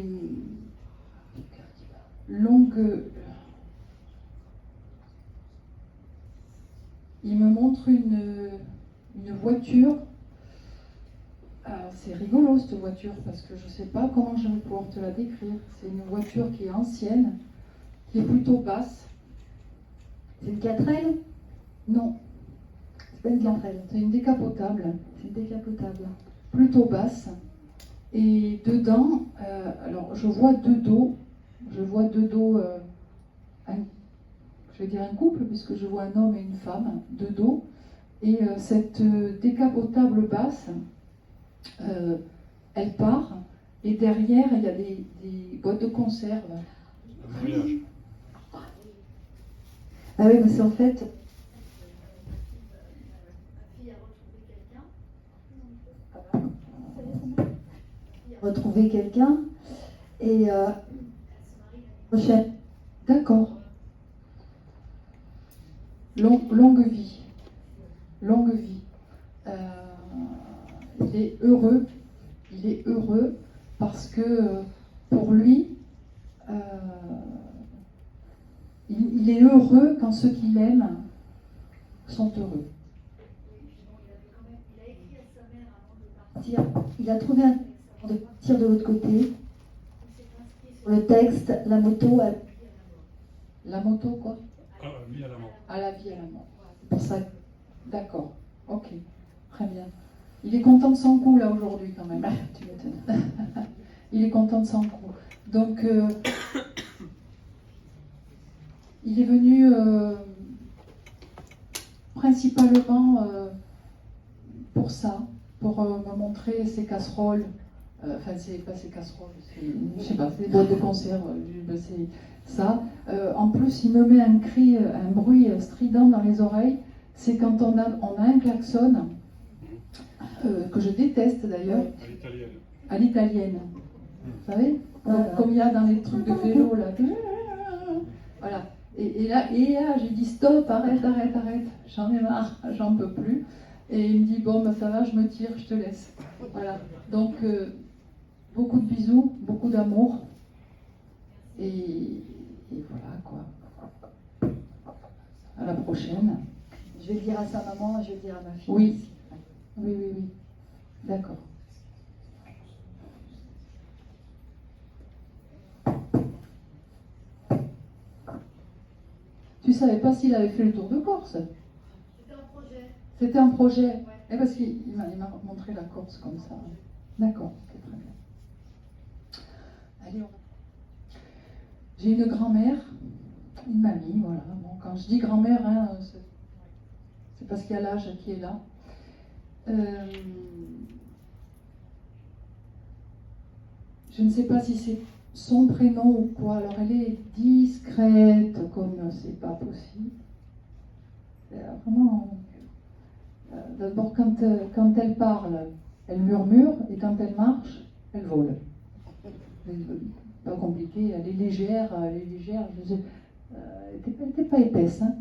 longue... il me montre une voiture. Alors, c'est rigolo cette voiture parce que je ne sais pas comment je vais pouvoir te la décrire. C'est une voiture qui est ancienne, qui est plutôt basse. C'est une 4L? Non, C'est pas une 4L. c'est une décapotable, C'est une décapotable. plutôt basse. Et dedans, alors je vois deux dos. Je vois deux dos, je vais dire un couple, puisque je vois un homme et une femme, deux dos. Et cette décapotable basse, elle part. Et derrière, il y a des boîtes de conserve. Un mariage. Ah oui, mais c'est en fait. Ma fille a retrouvé quelqu'un. Retrouver quelqu'un et prochaine. D'accord. Longue vie. Longue vie. Il est heureux. Il est heureux parce que pour lui, il est heureux quand ceux qu'il aime sont heureux. Il a écrit à sa mère avant de Partir. Il a trouvé un de partir de l'autre côté. Il s'est inscrit sur Le texte, la moto, La moto, quoi? Ah, lui à la mort. À la vie, à la mort. C'est pour ça. D'accord. Ok. Très bien. Il est content de son coup, là, aujourd'hui, quand même. Tu m'étonnes. Il est content de son coup. Donc, il est venu principalement pour ça, pour me montrer ses casseroles. Enfin, c'est pas ses casseroles, je sais pas, c'est des boîtes de conserve, c'est ça. En plus, il me met un cri, un bruit strident dans les oreilles. C'est quand on a un klaxon, que je déteste d'ailleurs, À l'italienne. à l'italienne. Vous savez? Voilà. Comme il y a dans les trucs de vélo, là. Voilà. Et là, j'ai dit stop, arrête. J'en ai marre, j'en peux plus. Et il me dit bon, bah, ça va, je me tire, je te laisse. Voilà. Donc, beaucoup de bisous, beaucoup d'amour. Et voilà quoi. À la prochaine. Je vais le dire à sa maman, je vais le dire à ma fille. Oui. Oui. D'accord. Tu savais pas s'il avait fait le tour de Corse? C'était un projet. C'était un projet. Et parce qu'il m'a montré la Corse comme ça. D'accord, ok, très bien. Allez, j'ai une grand-mère, une mamie, voilà. Bon, quand je dis grand-mère, hein, c'est parce qu'il y a l'âge qui est là. Je ne sais pas si c'est son prénom ou quoi. Alors elle est discrète comme c'est pas possible. Vraiment. D'abord quand elle parle, elle murmure et quand elle marche, elle vole. Pas compliqué. Elle est légère. Je sais, elle n'était pas épaisse. Hein.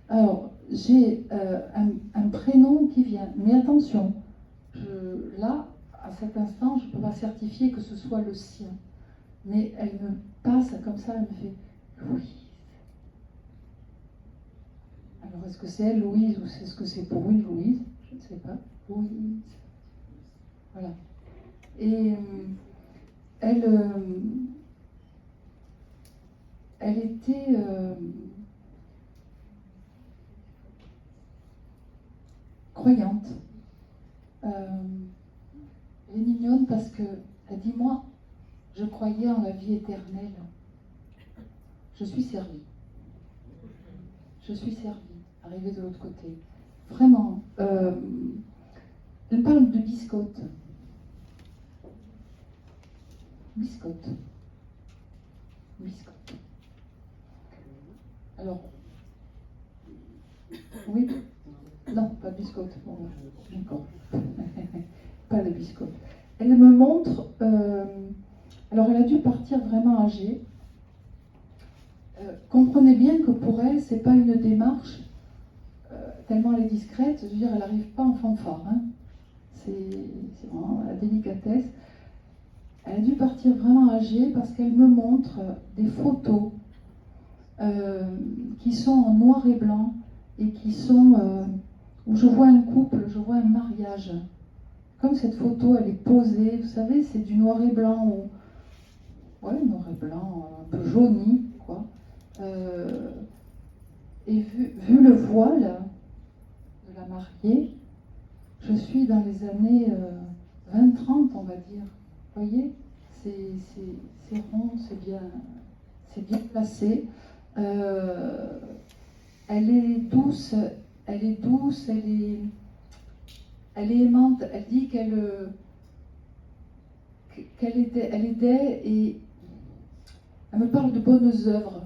Alors j'ai un prénom qui vient. Mais attention, là. À cet instant, je ne peux pas certifier que ce soit le sien. Mais elle me passe comme ça, elle me fait Louise. Alors, est-ce que c'est elle, Louise, ou est-ce que c'est pour une Louise? Je ne sais pas. Louise. Voilà. Et elle était croyante. Elle est mignonne parce qu'elle dit moi, je croyais en la vie éternelle. Je suis servie. Arrivée de l'autre côté. Vraiment. Elle parle de biscotte. Biscotte. Alors, oui. Non, pas de biscotte. Bon, d'accord. Pas de biscotte. Elle me montre. Alors, elle a dû partir vraiment âgée. Comprenez bien que pour elle, c'est pas une démarche tellement elle est discrète. Je veux dire, elle n'arrive pas en fanfare. Hein. C'est vraiment la délicatesse. Elle a dû partir vraiment âgée parce qu'elle me montre des photos qui sont en noir et blanc et qui sont où je vois un couple, je vois un mariage. Comme cette photo, elle est posée, vous savez, c'est du noir et blanc, noir et blanc, un peu jauni, quoi. Et vu le voile de la mariée, je suis dans les années 20-30, on va dire. Vous voyez, c'est rond, c'est bien placé. Elle est douce, elle est aimante. Elle dit elle aidait et elle me parle de bonnes œuvres.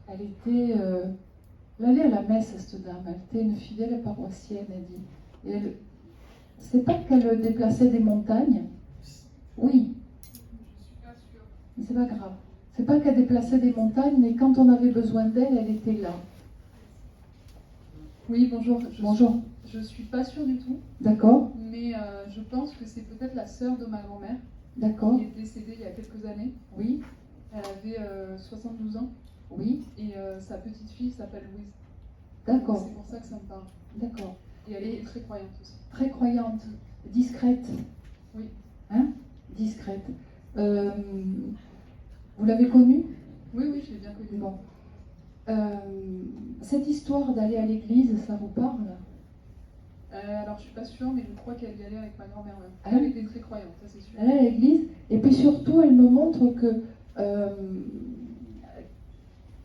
Elle allait à la messe, cette dame. Elle était une fidèle paroissienne, elle dit. Et c'est pas qu'elle déplaçait des montagnes. Oui. Mais c'est pas grave. C'est pas qu'elle déplaçait des montagnes, mais quand on avait besoin d'elle, elle était là. Oui, bonjour. Bonjour. Je suis pas sûre du tout, D'accord, mais je pense que c'est peut-être la sœur de ma grand-mère d'accord. qui est décédée il y a quelques années. Oui, Elle avait 72 ans oui, et sa petite fille s'appelle Louise. d'accord, C'est pour ça que ça me parle. d'accord. Et elle est très croyante aussi. Très croyante, discrète. Oui. Hein? Discrète. Vous l'avez connue? Oui, oui, je l'ai bien connue. Bon. Cette histoire d'aller à l'église, ça vous parle? Alors, je suis pas sûre, mais je crois qu'elle y allait avec ma grand-mère. Même. Ah Elle oui. était très croyante, ça c'est sûr. Elle est à l'église, et puis surtout, elle me montre que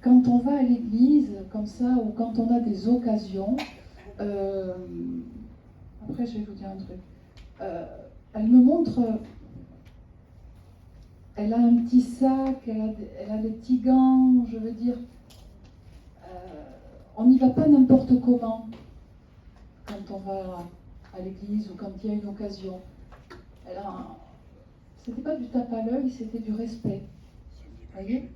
quand on va à l'église, comme ça, ou quand on a des occasions, après je vais vous dire un truc, elle me montre, elle a un petit sac, elle a des petits gants, je veux dire, on n'y va pas n'importe comment quand on va à l'église ou quand il y a une occasion. C'était pas du tape à l'œil, c'était du respect. Vous voyez?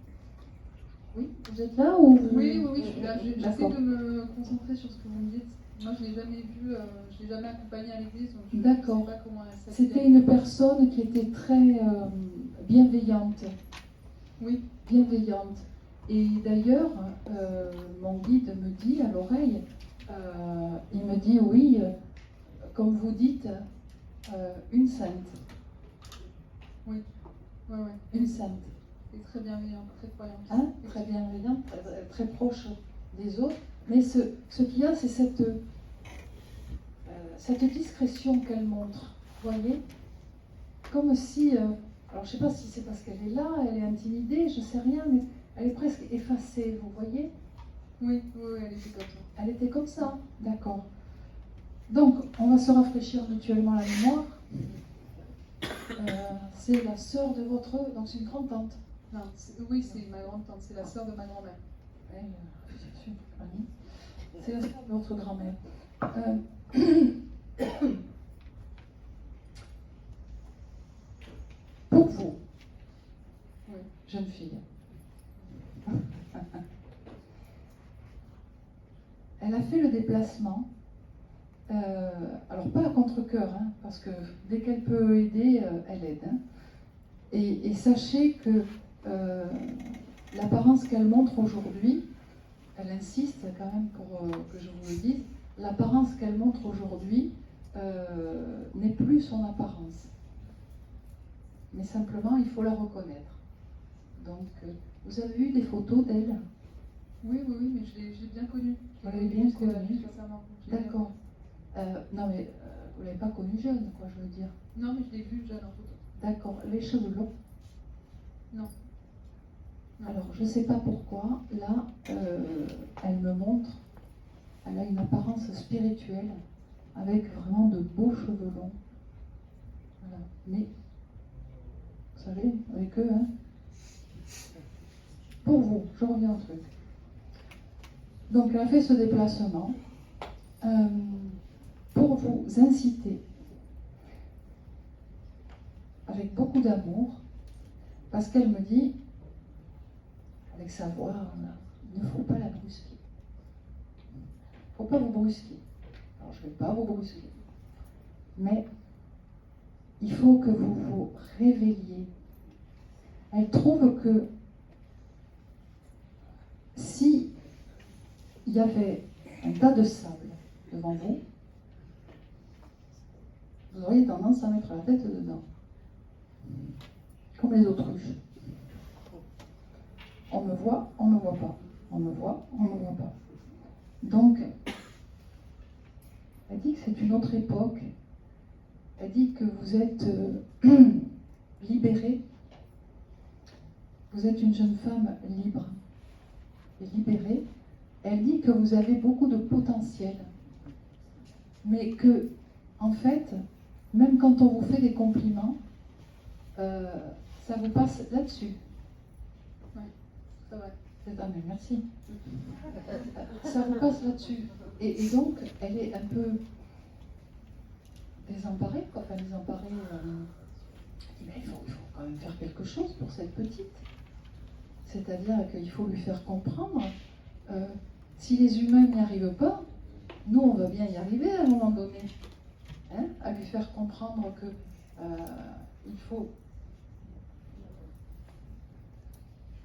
Oui, vous êtes là ou Oui, je suis là. J'essaie D'accord. de me concentrer sur ce que vous me dites. Moi, je l'ai jamais vue, je l'ai jamais accompagnée à l'église, donc je ne D'accord. sais pas comment elle s'appelle. C'était une personne qui était très bienveillante. Oui. Bienveillante. Et d'ailleurs, mon guide me dit à l'oreille, il me dit oui, comme vous dites, une sainte. Ouais. Une sainte. Et très bienveillante, très croyante. Hein, très bienveillante, très proche des autres. Mais ce qu'il y a, c'est cette discrétion qu'elle montre. Vous voyez? Comme si, alors je ne sais pas si c'est parce qu'elle est là, elle est intimidée, je ne sais rien, mais elle est presque effacée, vous voyez? Oui, elle était comme ça. Elle était comme ça, d'accord. Donc, on va se rafraîchir mutuellement la mémoire. C'est la sœur de votre... Donc c'est une grande-tante. Non, oui, c'est ma grande-tante, c'est la sœur de ma grand-mère. C'est la sœur de votre grand-mère. Pour vous, Oui. jeune fille, elle a fait le déplacement, alors pas à contre-cœur, hein, parce que dès qu'elle peut aider, elle aide. Hein. Et sachez que l'apparence qu'elle montre aujourd'hui, elle insiste quand même pour que je vous le dise, l'apparence qu'elle montre aujourd'hui n'est plus son apparence. Mais simplement, il faut la reconnaître. Donc, vous avez vu des photos d'elle? Oui, mais je l'ai bien connue. Vous l'avez bien connue? Récemment. D'accord. Non, mais vous ne l'avez pas connue jeune, quoi, je veux dire. Non, mais je l'ai vue jeune en photo. D'accord. Les cheveux longs? Non. Alors, je ne sais pas pourquoi, là, elle me montre, elle a une apparence spirituelle, avec vraiment de beaux cheveux longs. Voilà. Mais, vous savez, avec eux, hein. Pour vous, je reviens au truc. Donc, elle a fait ce déplacement pour vous inciter, avec beaucoup d'amour, parce qu'elle me dit, avec sa voix, là, il ne faut pas la brusquer. Il ne faut pas vous brusquer. Alors, je ne vais pas vous brusquer. Mais il faut que vous vous réveilliez. Elle trouve que si il y avait un tas de sable devant vous, vous auriez tendance à mettre la tête dedans. Comme les autruches. On me voit, on ne me voit pas. On me voit, on ne me voit pas. Donc, elle dit que c'est une autre époque. Elle dit que vous êtes libérée. Vous êtes une jeune femme libre et libérée. Elle dit que vous avez beaucoup de potentiel. Mais que, en fait, même quand on vous fait des compliments, ça vous passe là-dessus. C'est vrai. Ah mais merci. Ça vous passe là-dessus. Et donc, elle est un peu désemparée, quoi. Enfin, désemparée. Mais il faut quand même faire quelque chose pour cette petite. C'est-à-dire qu'il faut lui faire comprendre, si les humains n'y arrivent pas, nous, on va bien y arriver à un moment donné. Hein, à lui faire comprendre que il faut...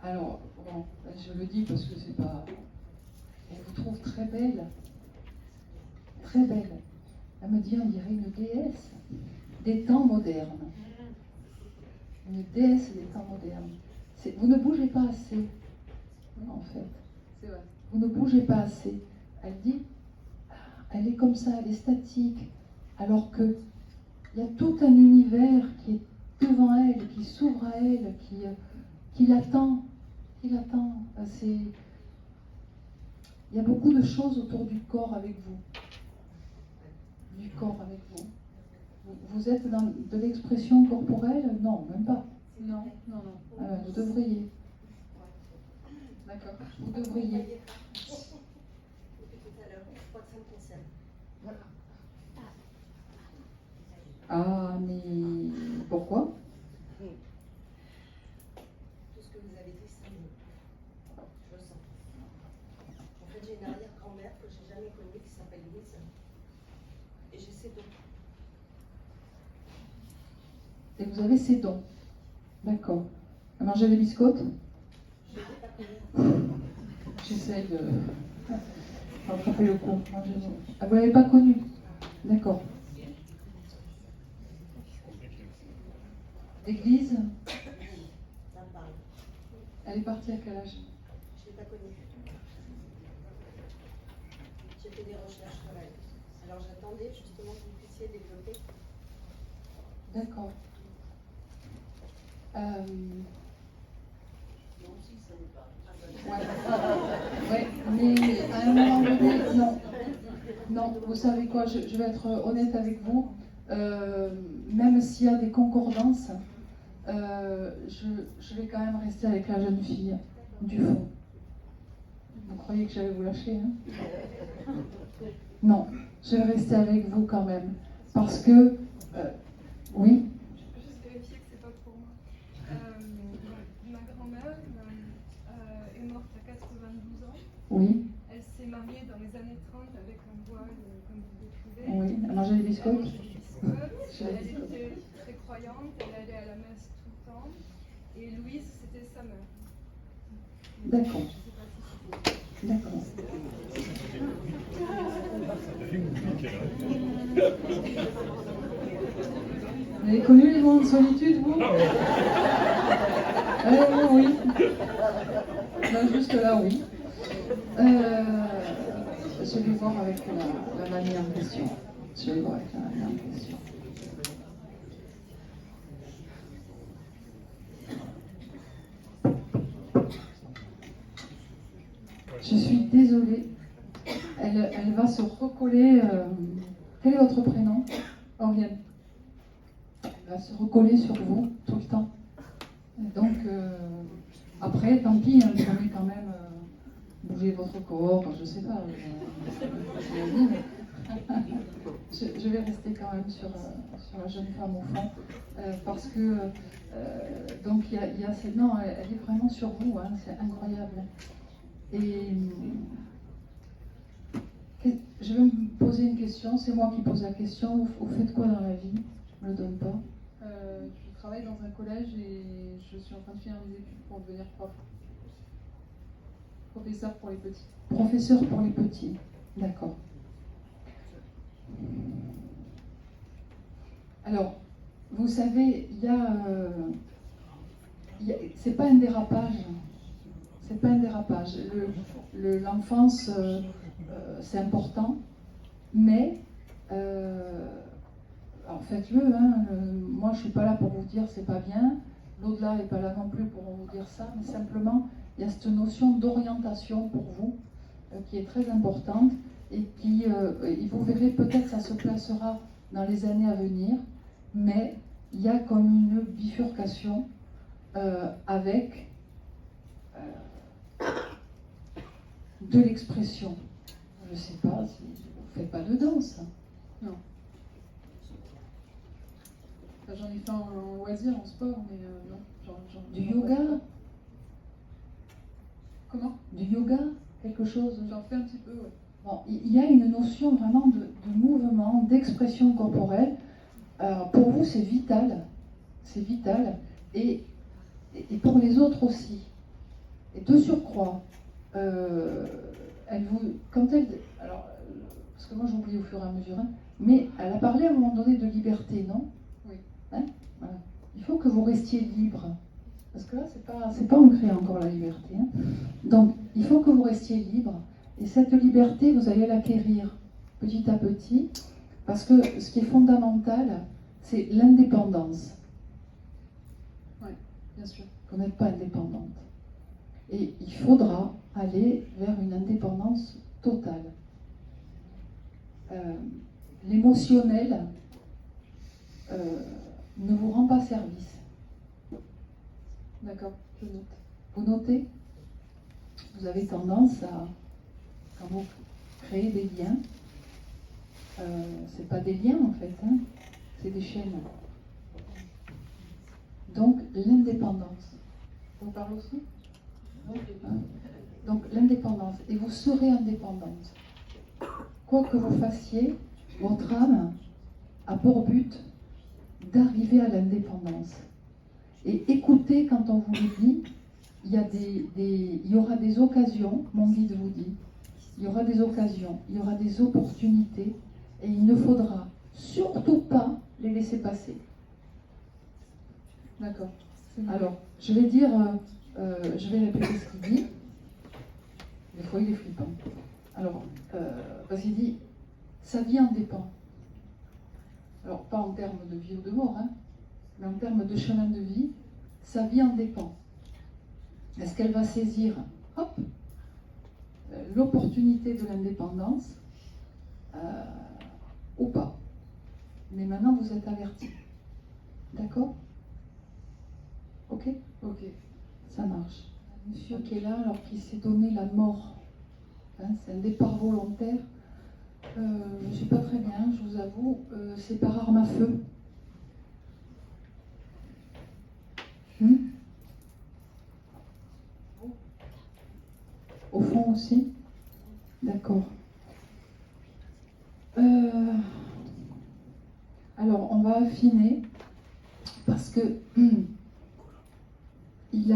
Alors, bon, je le dis parce que c'est pas... Elle vous trouve très belle. Très belle. Elle me dit, on dirait une déesse des temps modernes. Une déesse des temps modernes. Vous ne bougez pas assez, en fait. C'est vrai. Vous ne bougez pas assez. Elle dit, elle est comme ça, elle est statique. Alors que il y a tout un univers qui est devant elle, qui s'ouvre à elle, qui l'attend. Qui l'attend. Il y a beaucoup de choses autour du corps avec vous. Du corps avec vous. Vous êtes dans de l'expression corporelle? Non, même pas. Non, non, non. Vous devriez. D'accord. Vous devriez. Depuis tout à l'heure, je crois que ça me concerne. Ah, mais pourquoi? Tout ce que vous avez dit, ça me... Je le sens. En fait, j'ai une arrière-grand-mère que j'ai jamais connue qui s'appelle Louise. Et j'ai ses dons. Et vous avez ces dons. D'accord. À manger des biscottes? Je l'ai pas connue. J'essaye de rattraper le coup. Ah, vous ne l'avez pas connue? D'accord. L'église, Ça me parle. elle est partie à quel âge? Je ne l'ai pas connue. J'ai fait des recherches sur elle. Alors j'attendais justement que vous puissiez développer. D'accord. Non, si, ça n'est pas. Ouais, mais à un moment donné, non. Non, vous savez quoi, je vais être honnête avec vous. Même s'il y a des concordances, je vais quand même rester avec la jeune fille du fond. Vous croyez que j'allais vous lâcher, hein? Non, je vais rester avec vous quand même. Parce que, oui, Je peux juste vérifier que c'est pas pour moi. Ma grand-mère est morte à 92 ans. oui, Elle s'est mariée dans les années 30 avec un voile, comme vous décrivez. oui. Elle mangeait des Elle biscottes? mangeait des biscottes. Elle était très croyante, elle allait à la messe tout le temps. Et Louise, c'était sa mère. D'accord, Je sais pas si c'était... d'accord. Vous avez connu les moments de solitude, vous? Oui. Là, juste là, oui. Je vais voir avec la mamie en question. Je vais voir avec la mamie en question. Je suis désolée. Elle va se recoller. Quel est votre prénom? Oriane. Elle va se recoller sur vous tout le temps. Et donc, après, tant pis, hein, vous pouvez quand même bouger votre corps, je sais pas. Je vais rester quand même sur la jeune femme au fond, parce que donc il y a cette... Non, elle est vraiment sur vous, hein, c'est incroyable. Et je vais me poser une question, c'est moi qui pose la question. Vous faites quoi dans la vie? Je ne me le donne pas. Je travaille dans un collège et je suis en train de finir mes études pour devenir prof. Professeur pour les petits. Professeur pour les petits, d'accord. Alors, vous savez, c'est pas un dérapage. C'est pas un dérapage. L'enfance, c'est important, mais alors faites-le. Hein, moi, je suis pas là pour vous dire c'est pas bien. L'au-delà n'est pas là non plus pour vous dire ça, mais simplement, il y a cette notion d'orientation pour vous qui est très importante et qui, et vous verrez, peut-être ça se placera dans les années à venir, mais il y a comme une bifurcation avec de l'expression. Je ne sais pas si vous ne faites pas de danse. Non. Enfin, j'en ai fait en loisir, en sport, mais non. Du yoga? Comment? Du yoga? Quelque chose? J'en fais un petit peu, ouais. Bon, il y a une notion vraiment de mouvement, d'expression corporelle. Pour vous, c'est vital. C'est vital. Et pour les autres aussi. Et de surcroît, quand elle... Alors, parce que moi j'oublie au fur et à mesure, hein, mais elle a parlé à un moment donné de liberté, non? Oui. Hein, voilà. Il faut que vous restiez libre. Parce que là, c'est pas ancré encore la liberté. Hein. Donc, il faut que vous restiez libre. Et cette liberté, vous allez l'acquérir petit à petit. Parce que ce qui est fondamental, c'est l'indépendance. Oui, bien sûr. Vous n'êtes pas indépendante. Et il faudra aller vers une indépendance totale. L'émotionnel ne vous rend pas service. D'accord, je note. Vous notez? Vous avez tendance à, quand vous créez des liens, c'est pas des liens en fait, hein, c'est des chaînes. Donc l'indépendance. On parle aussi? Hein? Donc l'indépendance. Et vous serez indépendante. Quoi que vous fassiez, votre âme a pour but d'arriver à l'indépendance. Et écoutez quand on vous le dit, il y aura des occasions, mon guide vous dit, il y aura des occasions, il y aura des opportunités, et il ne faudra surtout pas les laisser passer. D'accord. Alors, je vais dire, je vais répéter ce qu'il dit. Des fois, il est flippant. Alors, parce qu'il dit, sa vie en dépend. Alors, pas en termes de vie ou de mort, hein, mais en termes de chemin de vie, sa vie en dépend. Est-ce qu'elle va saisir, hop, l'opportunité de l'indépendance ou pas? Mais maintenant, vous êtes avertis. D'accord? Ok? Ok. Ça marche. Un monsieur qui est là, alors qu'il s'est donné la mort. Hein, c'est un départ volontaire. Je ne suis pas très bien, je vous avoue. C'est par arme à feu. Au fond aussi? D'accord. Alors, on va affiner parce que il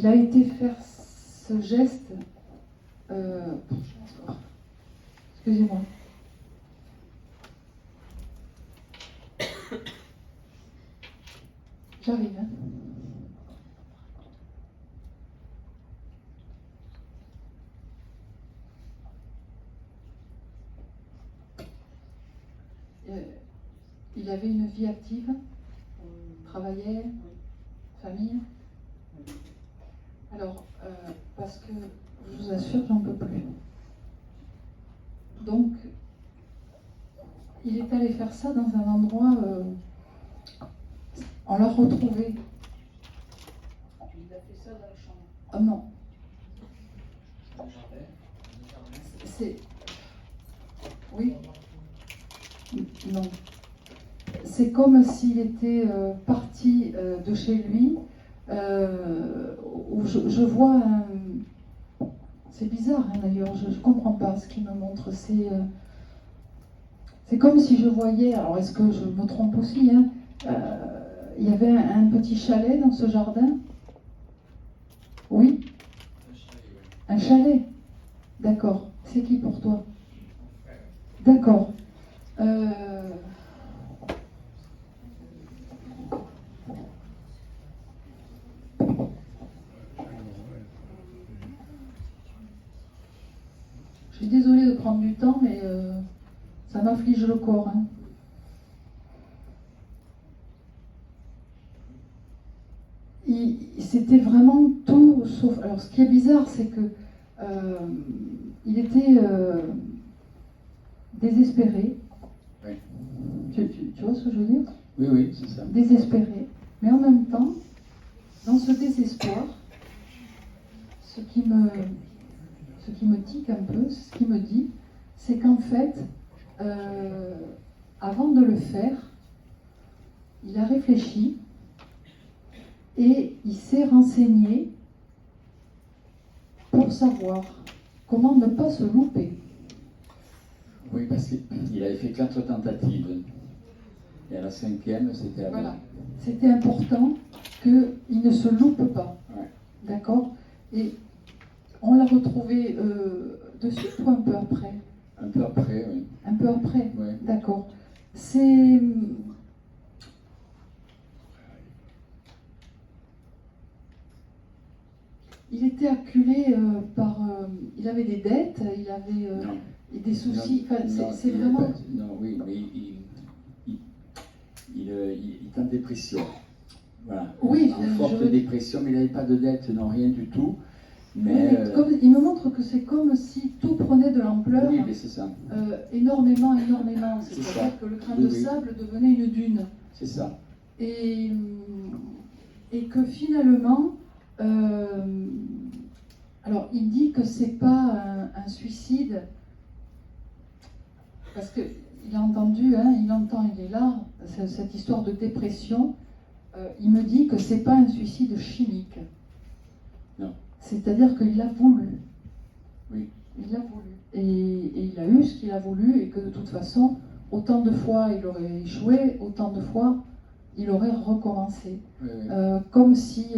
a été faire ce geste. Excusez-moi. J'arrive. Hein. Il avait une vie active, travaillait, famille. Alors, parce que je vous assure, j'en peux plus. Donc, il est allé faire ça dans un endroit, on l'a retrouvé. Il a fait ça dans la chambre. Oh non. C'est... Oui. Non. C'est comme s'il était parti de chez lui, où je vois un... C'est bizarre hein, d'ailleurs, je ne comprends pas ce qu'il me montre. C'est comme si je voyais, alors est-ce que je me trompe aussi, hein, il y avait un petit chalet dans ce jardin, Oui. Un chalet. D'accord. C'est qui pour toi? D'accord. Je suis désolée de prendre du temps, mais ça m'afflige le corps. Hein. C'était vraiment tout sauf. Alors, ce qui est bizarre, c'est que il était désespéré. Oui. Tu vois ce que je veux dire? Oui, oui, c'est ça. Désespéré. Mais en même temps, dans ce désespoir, ce qui me tique un peu, ce qui me dit, c'est qu'en fait, avant de le faire, il a réfléchi et il s'est renseigné pour savoir comment ne pas se louper. Oui, parce qu'il avait fait 4 tentatives. Et à la 5e, c'était la bonne. Voilà. C'était important qu'il ne se loupe pas. Ouais. D'accord? Et on l'a retrouvé de suite ou un peu après? Un peu après, oui. Un peu après? Oui. D'accord. C'est... Il était acculé par... il avait des dettes, il avait Non. des soucis. Enfin, Non, c'est il vraiment... est pas- non, oui, mais il est en dépression. Voilà. Oui, En forte je- dépression, mais il n'avait pas de dette, non, rien du tout. Oui, Mais, mais il me montre que c'est comme si tout prenait de l'ampleur oui, mais c'est ça. énormément. C'est C'est-à-dire ça. que le grain Oui, de oui. sable devenait une dune. C'est ça. Et que finalement, alors il dit que c'est pas un suicide, parce qu'il a entendu, hein, il est là, cette histoire de dépression, il me dit que c'est pas un suicide chimique. Non. C'est-à-dire qu'il a voulu. Oui. Il a voulu. Et il a eu ce qu'il a voulu, et que de toute façon, autant de fois il aurait échoué, autant de fois il aurait recommencé. Oui, oui. Comme si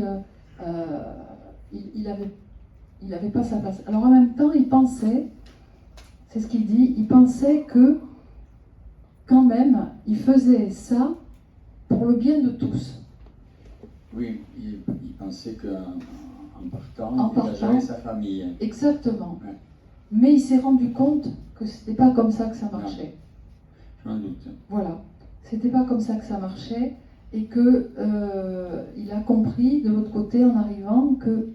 il avait pas sa place. Alors en même temps, il pensait, c'est ce qu'il dit, il pensait que quand même, il faisait ça pour le bien de tous. Oui, il pensait qu'en partant, En il partant. dégagerait sa famille. Exactement. Ouais. Mais il s'est rendu compte que c'était pas comme ça que ça marchait. Je m'en doute. Voilà. C'était pas comme ça que ça marchait. Et que il a compris de l'autre côté en arrivant que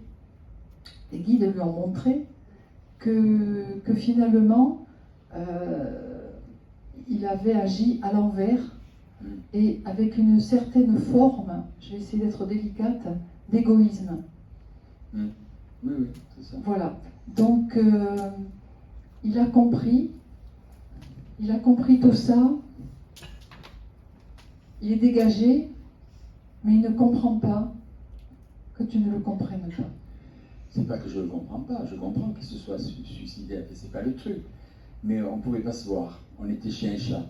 les guides lui ont montré que finalement il avait agi à l'envers et avec une certaine forme, je vais essayer d'être délicate, d'égoïsme. Oui, oui, c'est ça. Voilà. Donc il a compris tout ça. Il est dégagé, mais il ne comprend pas que tu ne le comprennes pas. C'est pas que je ne le comprends pas, je comprends qu'il se soit suicidé, c'est pas le truc. Mais on ne pouvait pas se voir, on était chien et chat.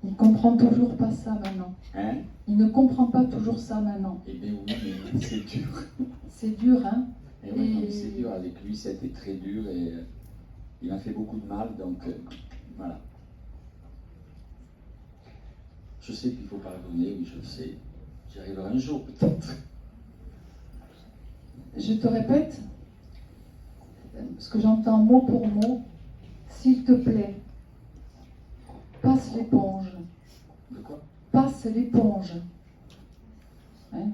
Il comprend toujours pas ça maintenant. Hein? Il ne comprend pas toujours ça maintenant. Eh bien oui, mais c'est dur. C'est dur, hein? Et oui, non, mais c'est dur, avec lui c'était très dur et il a fait beaucoup de mal, donc voilà. Je sais qu'il faut pardonner, oui je le sais. J'y arriverai un jour peut-être. Je te répète, ce que j'entends mot pour mot, s'il te plaît, passe l'éponge. De quoi? Passe l'éponge. Hein?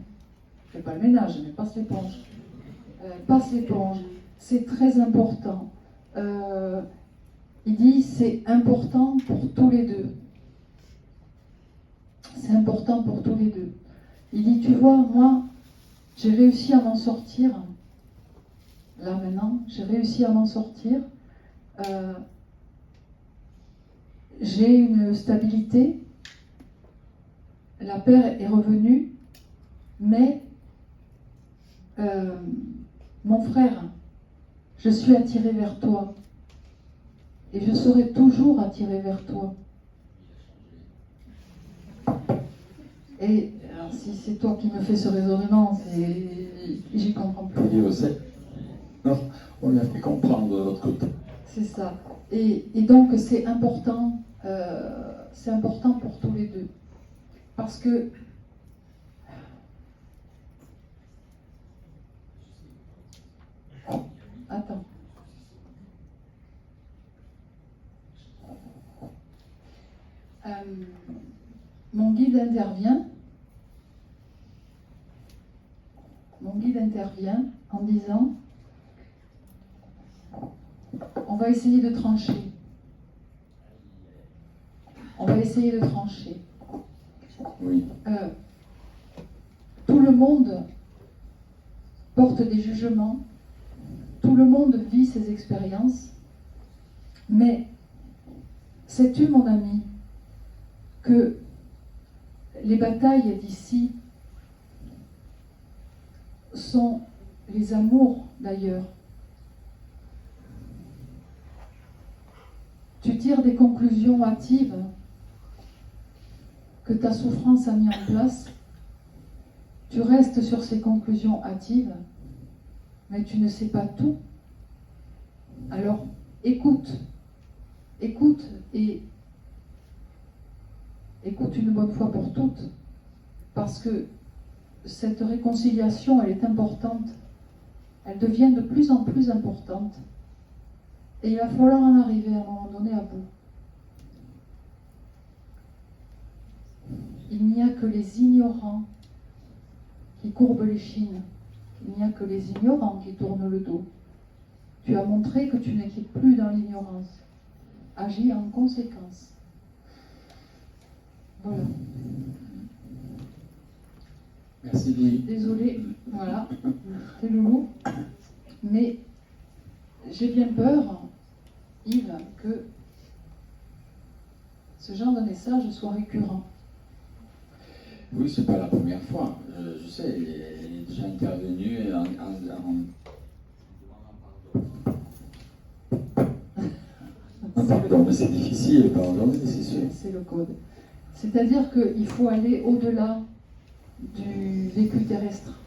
Fais pas le ménage, mais passe l'éponge. Passe l'éponge. C'est très important. Il dit c'est important pour tous les deux. C'est important pour tous les deux. Il dit, tu vois, moi, j'ai réussi à m'en sortir. Là maintenant, j'ai réussi à m'en sortir. J'ai une stabilité. La paix est revenue. Mais, mon frère, je suis attirée vers toi. Et je serai toujours attirée vers toi. Et alors, si c'est toi qui me fais ce raisonnement, j'y comprends plus. Pour dire aussi, non, on lui a fait comprendre de l'autre côté. C'est ça. Et donc c'est important pour tous les deux. Parce que attends. Mon guide intervient en disant on va essayer de trancher. On va essayer de trancher. Oui. Tout le monde porte des jugements, tout le monde vit ses expériences, mais sais-tu, mon ami, que les batailles d'ici sont les amours d'ailleurs. Tu tires des conclusions hâtives que ta souffrance a mis en place, tu restes sur ces conclusions hâtives, mais tu ne sais pas tout. Alors écoute et écoute une bonne fois pour toutes, parce que cette réconciliation, elle est importante, elle devient de plus en plus importante, et il va falloir en arriver à un moment donné à bout. Il n'y a que les ignorants qui courbent l'échine, il n'y a que les ignorants qui tournent le dos. Tu as montré que tu n'étais plus dans l'ignorance. Agis en conséquence. Voilà. Merci Louis. Désolée, voilà, c'est loulou. Mais j'ai bien peur, Yves, que ce genre de message soit récurrent. Oui, c'est pas la première fois. Je sais, elle est déjà intervenue en pardon, mais c'est difficile, pardon, c'est sûr. C'est le code. C'est-à-dire qu'il faut aller au-delà du vécu terrestre.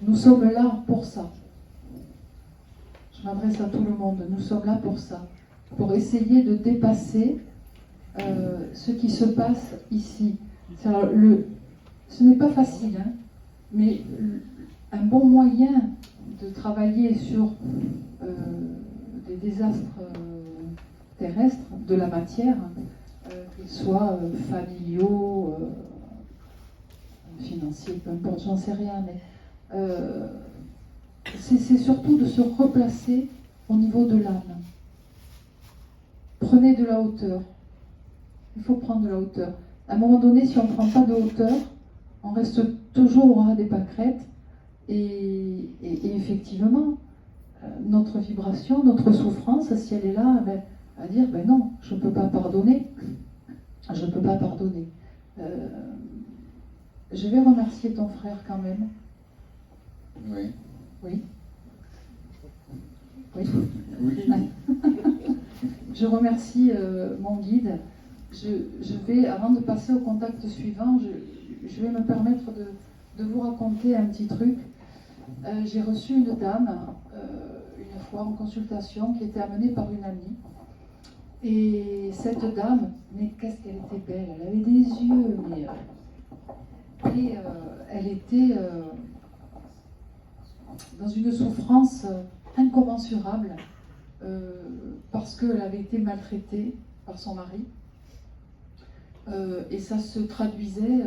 Nous sommes là pour ça. Je m'adresse à tout le monde. Nous sommes là pour ça. Pour essayer de dépasser ce qui se passe ici. Ce n'est pas facile, hein, mais un bon moyen de travailler sur des désastres terrestres, de la matière, qu'ils soient familiaux, financiers, peu importe, j'en sais rien, mais c'est surtout de se replacer au niveau de l'âme. Prenez de la hauteur. Il faut prendre de la hauteur. À un moment donné, si on ne prend pas de hauteur, on reste toujours au ras des pâquerettes. Et effectivement, notre vibration, notre souffrance, si elle est là, ben, à dire, ben non, je ne peux pas pardonner. Je ne peux pas pardonner. Je vais remercier ton frère quand même. Oui. Oui. Oui. Oui. Je remercie mon guide. Je vais, avant de passer au contact suivant, je vais me permettre de vous raconter un petit truc. J'ai reçu une dame, une fois en consultation, qui était amenée par une amie. Et cette dame, mais qu'est-ce qu'elle était belle, elle avait des yeux, mais, et elle était dans une souffrance incommensurable parce qu'elle avait été maltraitée par son mari. Et ça se traduisait,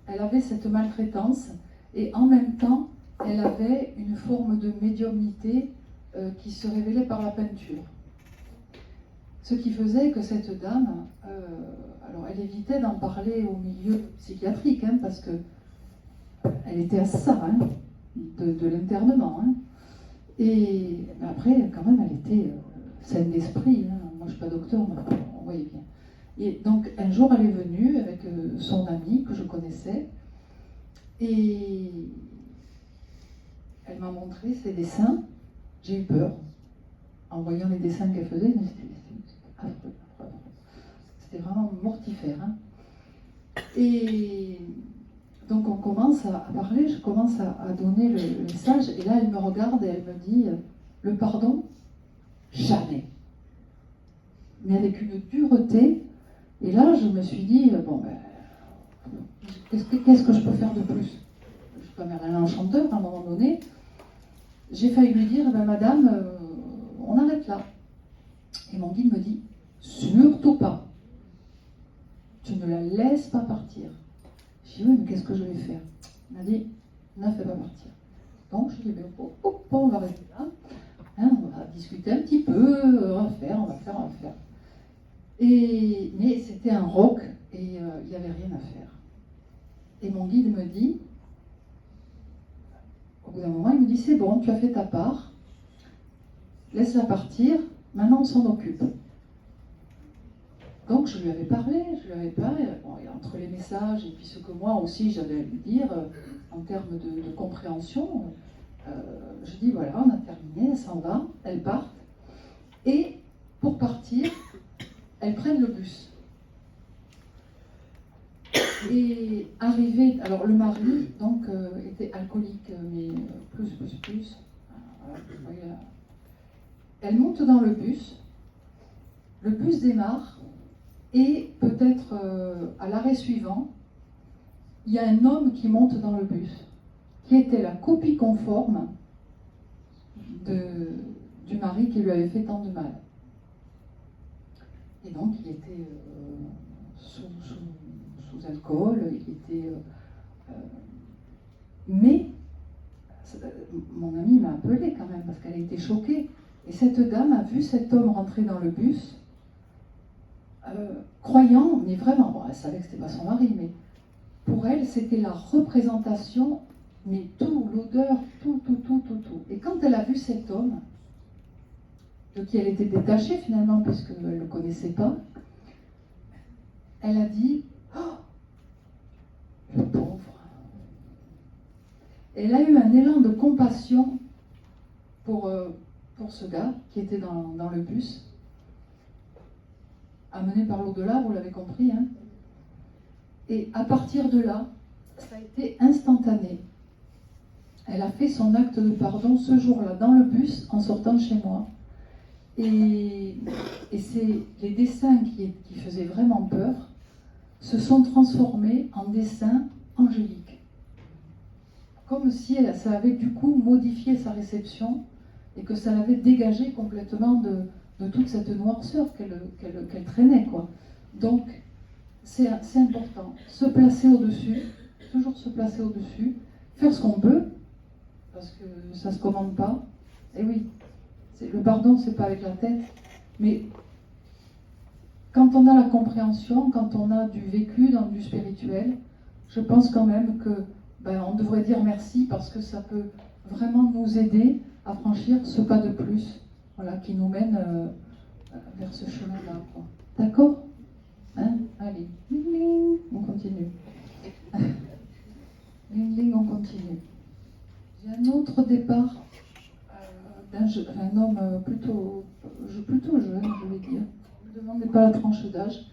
elle avait cette maltraitance et en même temps elle avait une forme de médiumnité qui se révélait par la peinture. Ce qui faisait que cette dame, alors elle évitait d'en parler au milieu psychiatrique, hein, parce que elle était à ça, hein, de l'internement. Hein. Et mais après, quand même, elle était saine d'esprit. Hein. Moi, je ne suis pas docteur, mais on voyait bien. Et donc, un jour, elle est venue avec son amie que je connaissais, et elle m'a montré ses dessins. J'ai eu peur en voyant les dessins qu'elle faisait. C'était affreux. C'était vraiment mortifère. Hein. Et donc on commence à parler, je commence à donner le message, et là elle me regarde et elle me dit le pardon, jamais. Mais avec une dureté, et là je me suis dit, bon ben, qu'est-ce que je peux faire de plus? Je ne suis pas Merlin l'Enchanteur, à un moment donné, j'ai failli lui dire, ben, madame, on arrête là. Et mon guide me dit, surtout pas. Tu ne la laisses pas partir. J'ai dit, oui, mais qu'est-ce que je vais faire? Il m'a dit, ne la fais pas partir. Donc, je lui ai dit, on va rester là. Hein, on va discuter un petit peu, on va faire. Mais c'était un roc et il n'y avait rien à faire. Et mon guide me dit, au bout d'un moment, il me dit, c'est bon, tu as fait ta part, laisse-la partir, maintenant on s'en occupe. Donc je lui avais parlé, bon, et entre les messages et puis ce que moi aussi j'avais à lui dire en termes de compréhension, je dis voilà, on a terminé, elle s'en va, elle part. Et pour partir, elles prennent le bus. Et arrivé, alors le mari donc était alcoolique, mais plus. Voilà, vous voyez, elle monte dans le bus démarre. Et peut-être à l'arrêt suivant, il y a un homme qui monte dans le bus, qui était la copie conforme du mari qui lui avait fait tant de mal. Et donc il était sous alcool, il était... mais mon amie m'a appelé quand même, parce qu'elle a été choquée. Et cette dame a vu cet homme rentrer dans le bus, croyant, mais vraiment, bon, elle savait que c'était pas son mari, mais pour elle, c'était la représentation, mais tout, l'odeur, tout. Et quand elle a vu cet homme, de qui elle était détachée finalement, puisqu'elle ne le connaissait pas, elle a dit, oh, le pauvre. Elle a eu un élan de compassion pour ce gars qui était dans le bus, amené par l'au-delà, vous l'avez compris, hein. Et à partir de là, ça a été instantané. Elle a fait son acte de pardon ce jour-là, dans le bus, en sortant de chez moi. Et c'est les dessins qui faisaient vraiment peur se sont transformés en dessins angéliques. Comme si ça avait du coup modifié sa réception et que ça l'avait dégagé complètement de toute cette noirceur qu'elle traînait, quoi. Donc, c'est important. Se placer au-dessus, toujours se placer au-dessus, faire ce qu'on peut, parce que ça ne se commande pas. Et oui, le pardon, c'est pas avec la tête, mais quand on a la compréhension, quand on a du vécu dans du spirituel, je pense quand même que on devrait dire merci, parce que ça peut vraiment nous aider à franchir ce pas de plus, voilà, qui nous mène vers ce chemin-là, quoi. D'accord? Hein? Allez, ling ling, on continue. Ling ling, on continue. J'ai un autre départ d'un homme plutôt jeune, je vais dire. Ne me demandez pas la tranche d'âge.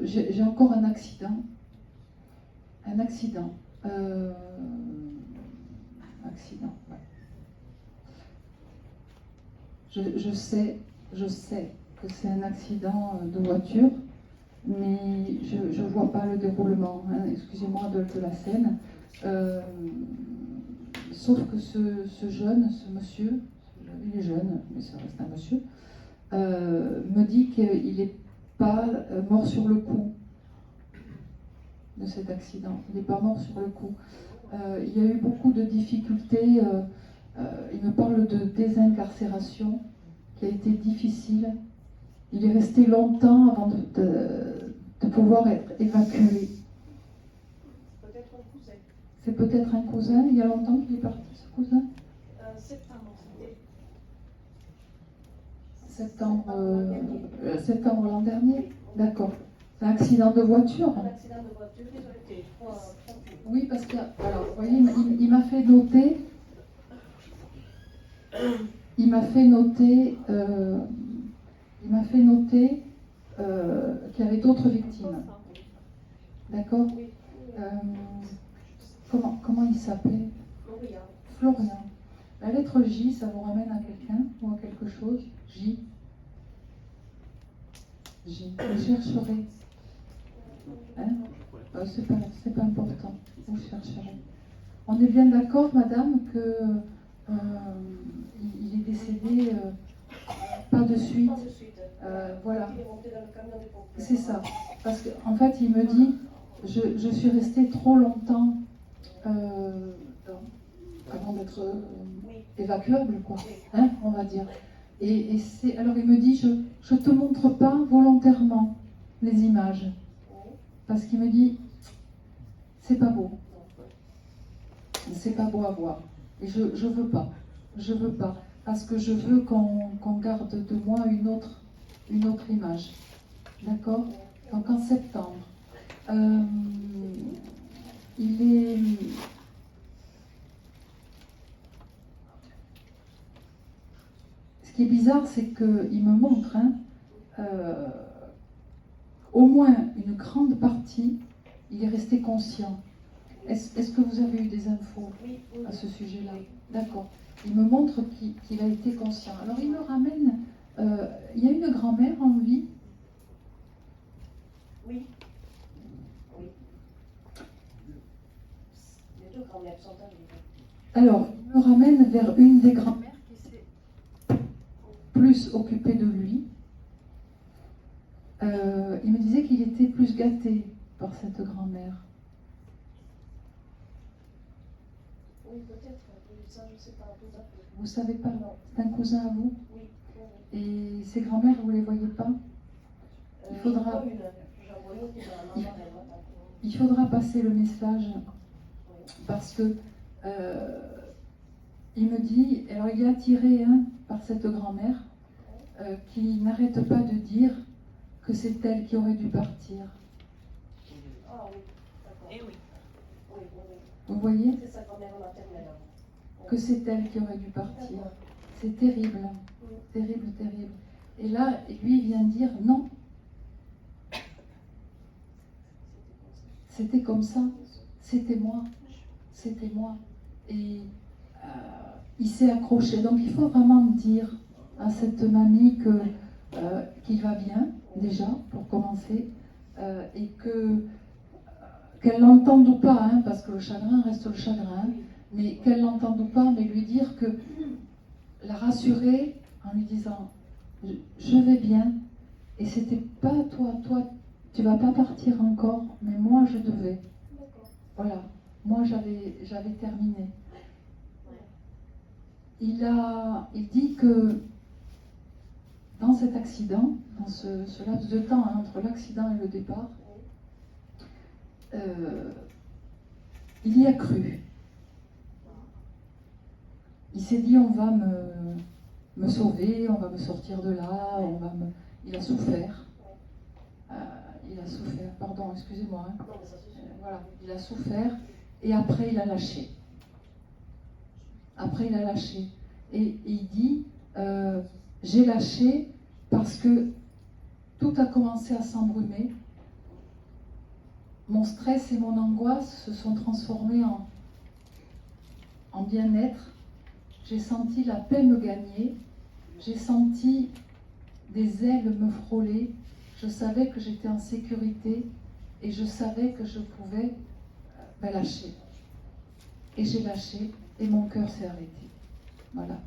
J'ai encore un accident. Accident, ouais. Je sais que c'est un accident de voiture, mais je ne vois pas le déroulement, hein. Excusez-moi de la scène. Sauf que ce monsieur, il est jeune, mais ça reste un monsieur, me dit qu'il n'est pas mort sur le coup de cet accident. Il n'est pas mort sur le coup. Il y a eu beaucoup de difficultés. Il me parle de désincarcération qui a été difficile. Il est resté longtemps avant de pouvoir être évacué. Peut-être un cousin. C'est peut-être un cousin. Il y a longtemps qu'il est parti, ce cousin? Septembre, c'était. Septembre l'an dernier. D'accord. C'est un accident de voiture. Un accident de voiture, ils ont été trois tués. Oui, parce que, alors, vous voyez, il m'a fait noter. Il m'a fait noter qu'il y avait d'autres victimes. D'accord. Oui. Comment il s'appelait? Florian. Florian. La lettre J, ça vous ramène à quelqu'un ou à quelque chose? J. J. Vous chercherez. Hein? C'est pas important. Vous chercherez. On est bien d'accord, madame, que il est décédé pas de suite. Pas de suite. Voilà. Il est monté dans le camion des pompiers. C'est ça. Parce qu'en fait, il me dit, je suis restée trop longtemps avant d'être évacuable, quoi. Hein, on va dire. Et c'est, alors il me dit, je te montre pas volontairement les images. Parce qu'il me dit, c'est pas beau. C'est pas beau à voir. Et je veux pas. Je veux pas. Parce que je veux qu'on garde de moi une autre image. D'accord? Donc en septembre. Il est... Ce qui est bizarre, c'est qu'il me montre au moins une grande partie, il est resté conscient. Est-ce que vous avez eu des infos à ce sujet-là? D'accord. Il me montre qu'il a été conscient. Alors il me ramène... il y a une grand-mère en vie. Oui. Oui. Les deux grand-mères sont arrivées. Alors, il me ramène vers une des grand-mères qui s'est plus occupée de lui. Il me disait qu'il était plus gâté par cette grand-mère. Oui, peut-être. Ça, je ne sais pas. Vous savez pas? Non. C'est un cousin à vous? Oui. Et ces grand-mères, vous les voyez pas? Il faudra... Il faudra passer le message parce que il me dit, alors il est attiré par cette grand-mère qui n'arrête pas de dire que c'est elle qui aurait dû partir. Ah oui, d'accord. Eh oui. Oui, oui. Vous voyez? C'est sa grand-mère maternelle. Que c'est elle qui aurait dû partir. C'est terrible, terrible, terrible. Et là, lui, il vient dire non. C'était comme ça, c'était moi, c'était moi. Et il s'est accroché. Donc il faut vraiment dire à cette mamie qu'il va bien, déjà, pour commencer, et qu'elle l'entende ou pas, parce que le chagrin reste le chagrin, mais qu'elle l'entende ou pas, mais lui dire que la rassurer en lui disant je vais bien, et c'était pas toi, tu vas pas partir encore, mais moi je devais. Voilà, moi j'avais terminé. Il dit que dans cet accident, dans ce laps de temps entre l'accident et le départ, il y a cru. Il s'est dit on va me sauver, on va me sortir de là, il a souffert. Il a souffert, pardon, excusez-moi. Voilà, il a souffert et après il a lâché. Après il a lâché. Et il dit j'ai lâché parce que tout a commencé à s'embrumer. Mon stress et mon angoisse se sont transformés en bien-être. J'ai senti la paix me gagner. J'ai senti des ailes me frôler. Je savais que j'étais en sécurité et je savais que je pouvais lâcher. Et j'ai lâché et mon cœur s'est arrêté. Voilà.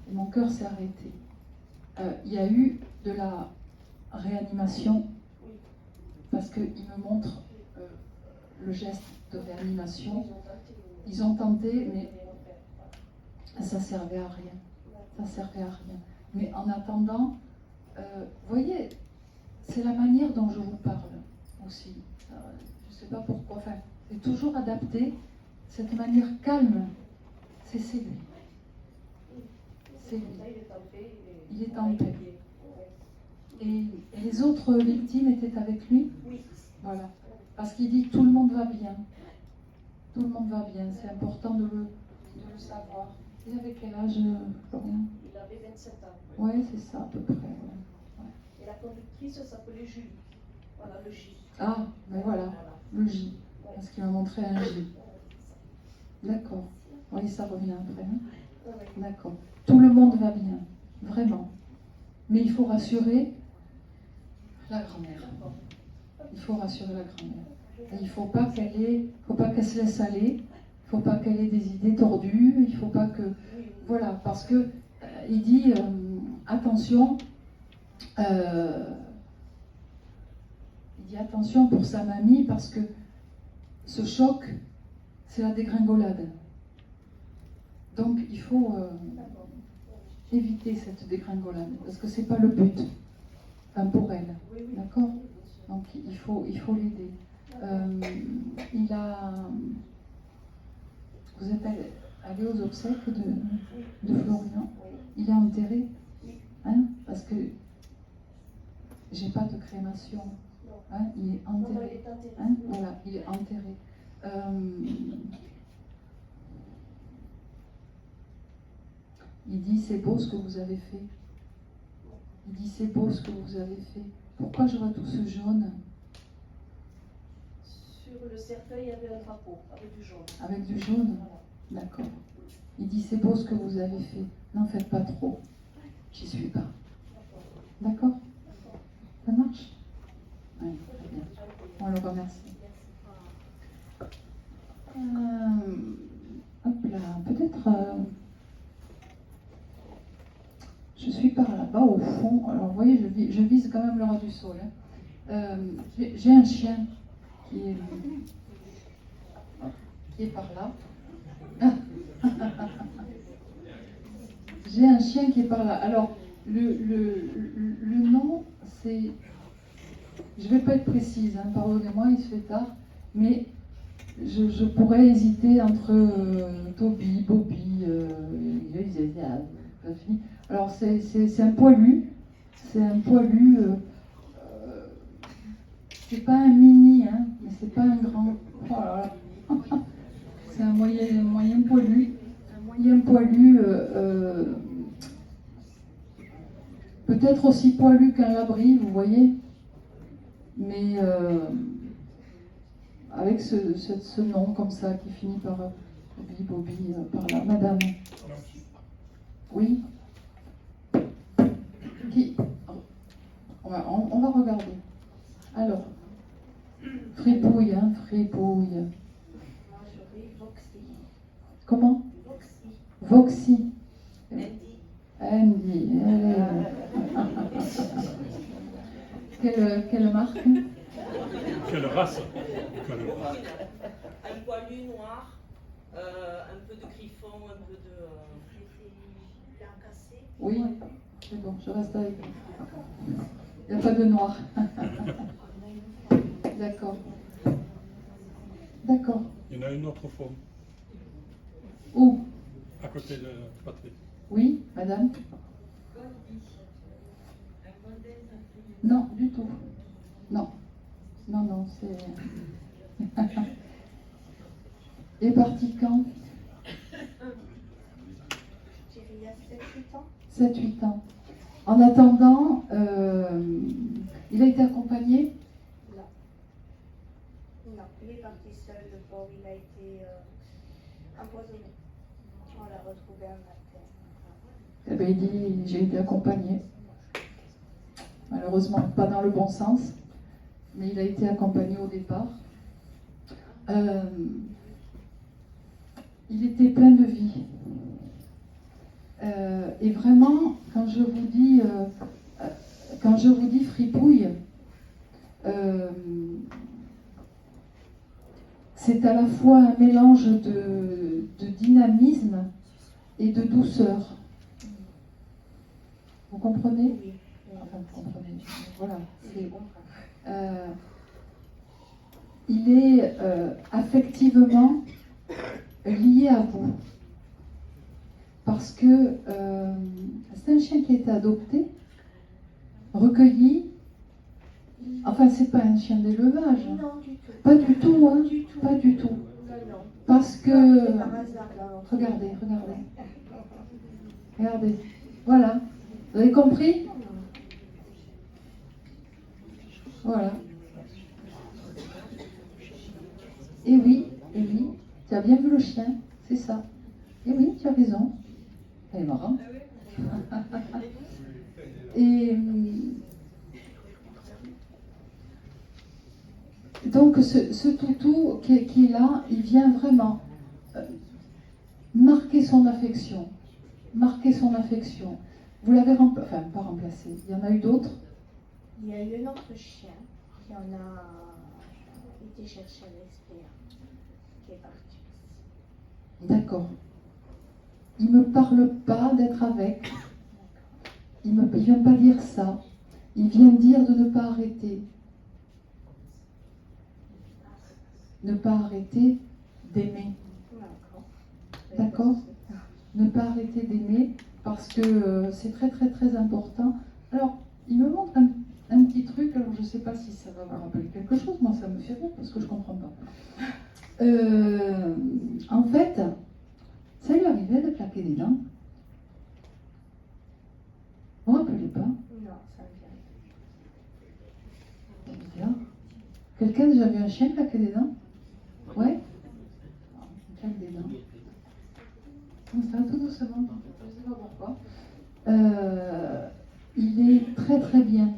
Et mon cœur s'est arrêté. Il y a eu de la réanimation parce qu'il me montre le geste de réanimation. Ils ont tenté, mais ça servait à rien. Ça servait à rien. Mais en attendant, vous voyez, c'est la manière dont je vous parle aussi. Je ne sais pas pourquoi. Enfin, c'est toujours adapté. Cette manière calme, c'est lui. C'est lui. Il est en paix. Et les autres victimes étaient avec lui? Oui. Voilà. Parce qu'il dit tout le monde va bien. Tout le monde va bien. C'est important de le savoir. Il avait quel âge, Florian? Il avait 27 ans. Oui, c'est ça, à peu près. Ouais. Et la conductrice s'appelait Julie. Voilà, le J. Ah, ben voilà, le J. Parce qu'il m'a montré un J. D'accord. Oui, ça revient après. Hein. D'accord. Tout le monde va bien, vraiment. Mais il faut rassurer la grand-mère. Il faut rassurer la grand-mère. Et il ne faut pas qu'elle se laisse aller. Il ne faut pas qu'elle ait des idées tordues. Il ne faut pas que... Voilà, parce que il dit, attention, il dit attention pour sa mamie parce que ce choc, c'est la dégringolade. Donc il faut éviter cette dégringolade parce que c'est pas le but, enfin pour elle, d'accord. Donc il faut l'aider. Vous êtes allé aux obsèques de Florian. Il est enterré, hein, parce que j'ai pas de crémation. Hein, il est enterré. Hein, voilà, il est enterré. Il dit c'est beau ce que vous avez fait. Il dit c'est beau ce que vous avez fait. Pourquoi je vois tout ce jaune? Sur le cercueil, il y avait un drapeau avec du jaune. Avec du jaune? D'accord. Il dit c'est beau ce que vous avez fait. N'en faites pas trop. J'y suis pas. D'accord? Ça marche? Oui, très bien. On le remercie. Hop là, peut-être. Je suis par là-bas au fond. Alors vous voyez, je vise quand même le ras du sol. Hein. J'ai un chien qui est par là. J'ai un chien qui est par là. Alors, le nom, c'est... Je ne vais pas être précise, hein, pardonnez-moi, il se fait tard, mais je pourrais hésiter entre Toby, Bobby, alors c'est un poilu, c'est c'est pas un mini, hein, mais c'est pas un grand. Oh là là. C'est un moyen poilu, peut-être aussi poilu qu'un labri, vous voyez, mais avec ce nom comme ça qui finit par Bobby, par là. Madame. Oui. On va regarder. Alors, fripouille, hein, fripouille. Comment? Voxy. Andy. Quelle marque? Quelle race? Un poilu noir, un peu de griffon, un peu de blanc cassé. Oui, c'est bon, je reste avec vous. Il n'y a pas de noir. D'accord. D'accord. Il y en a une autre forme, Où? à côté de Patrick. Oui, madame? Non, du tout. Non. Non, c'est... Et parti quand? Il y a 7-8 ans. 7-8 ans. En attendant, il a été accompagné? Non, il est parti seul, le pauvre, il a été empoisonné. On l'a retrouvé un matin. Eh bien, il dit, j'ai été accompagné. Malheureusement, pas dans le bon sens, mais il a été accompagné au départ. Il était plein de vie. Et vraiment, quand je vous dis fripouille, c'est à la fois un mélange de dynamisme et de douceur. Vous comprenez? Enfin, vous comprenez. Voilà. Il est affectivement lié à vous. Parce que c'est un chien qui a été adopté, recueilli. Enfin, c'est pas un chien d'élevage. Non, du tout. Pas du tout, hein. Du tout. Pas du tout. Non. Parce que... C'est par hasard, là. Regardez. Regardez. Voilà. Vous avez compris? Voilà. Donc ce toutou qui est là, il vient vraiment marquer son affection. Marquer son affection. Vous l'avez enfin pas remplacé, il y en a eu d'autres. Il y a eu un autre chien qui en a été chercher à l'expert, qui est parti. D'accord. Il ne me parle pas d'être avec. Il ne vient pas dire ça. Il vient dire de ne pas arrêter. Ne pas arrêter d'aimer. D'accord ? Ne pas arrêter d'aimer parce que c'est très très très important. Alors, il me montre un petit truc, alors je ne sais pas si ça va vous rappeler quelque chose, moi ça me fait rire parce que je ne comprends pas. En fait, ça lui arrivait de claquer des dents. Vous ne vous rappelez pas ? Non, ça me vient. C'est bizarre. Quelqu'un a déjà vu un chien claquer des dents ? Ouais ? Il claque des dents. Comme ça, tout doucement. Je ne sais pas pourquoi. Il est très très bien.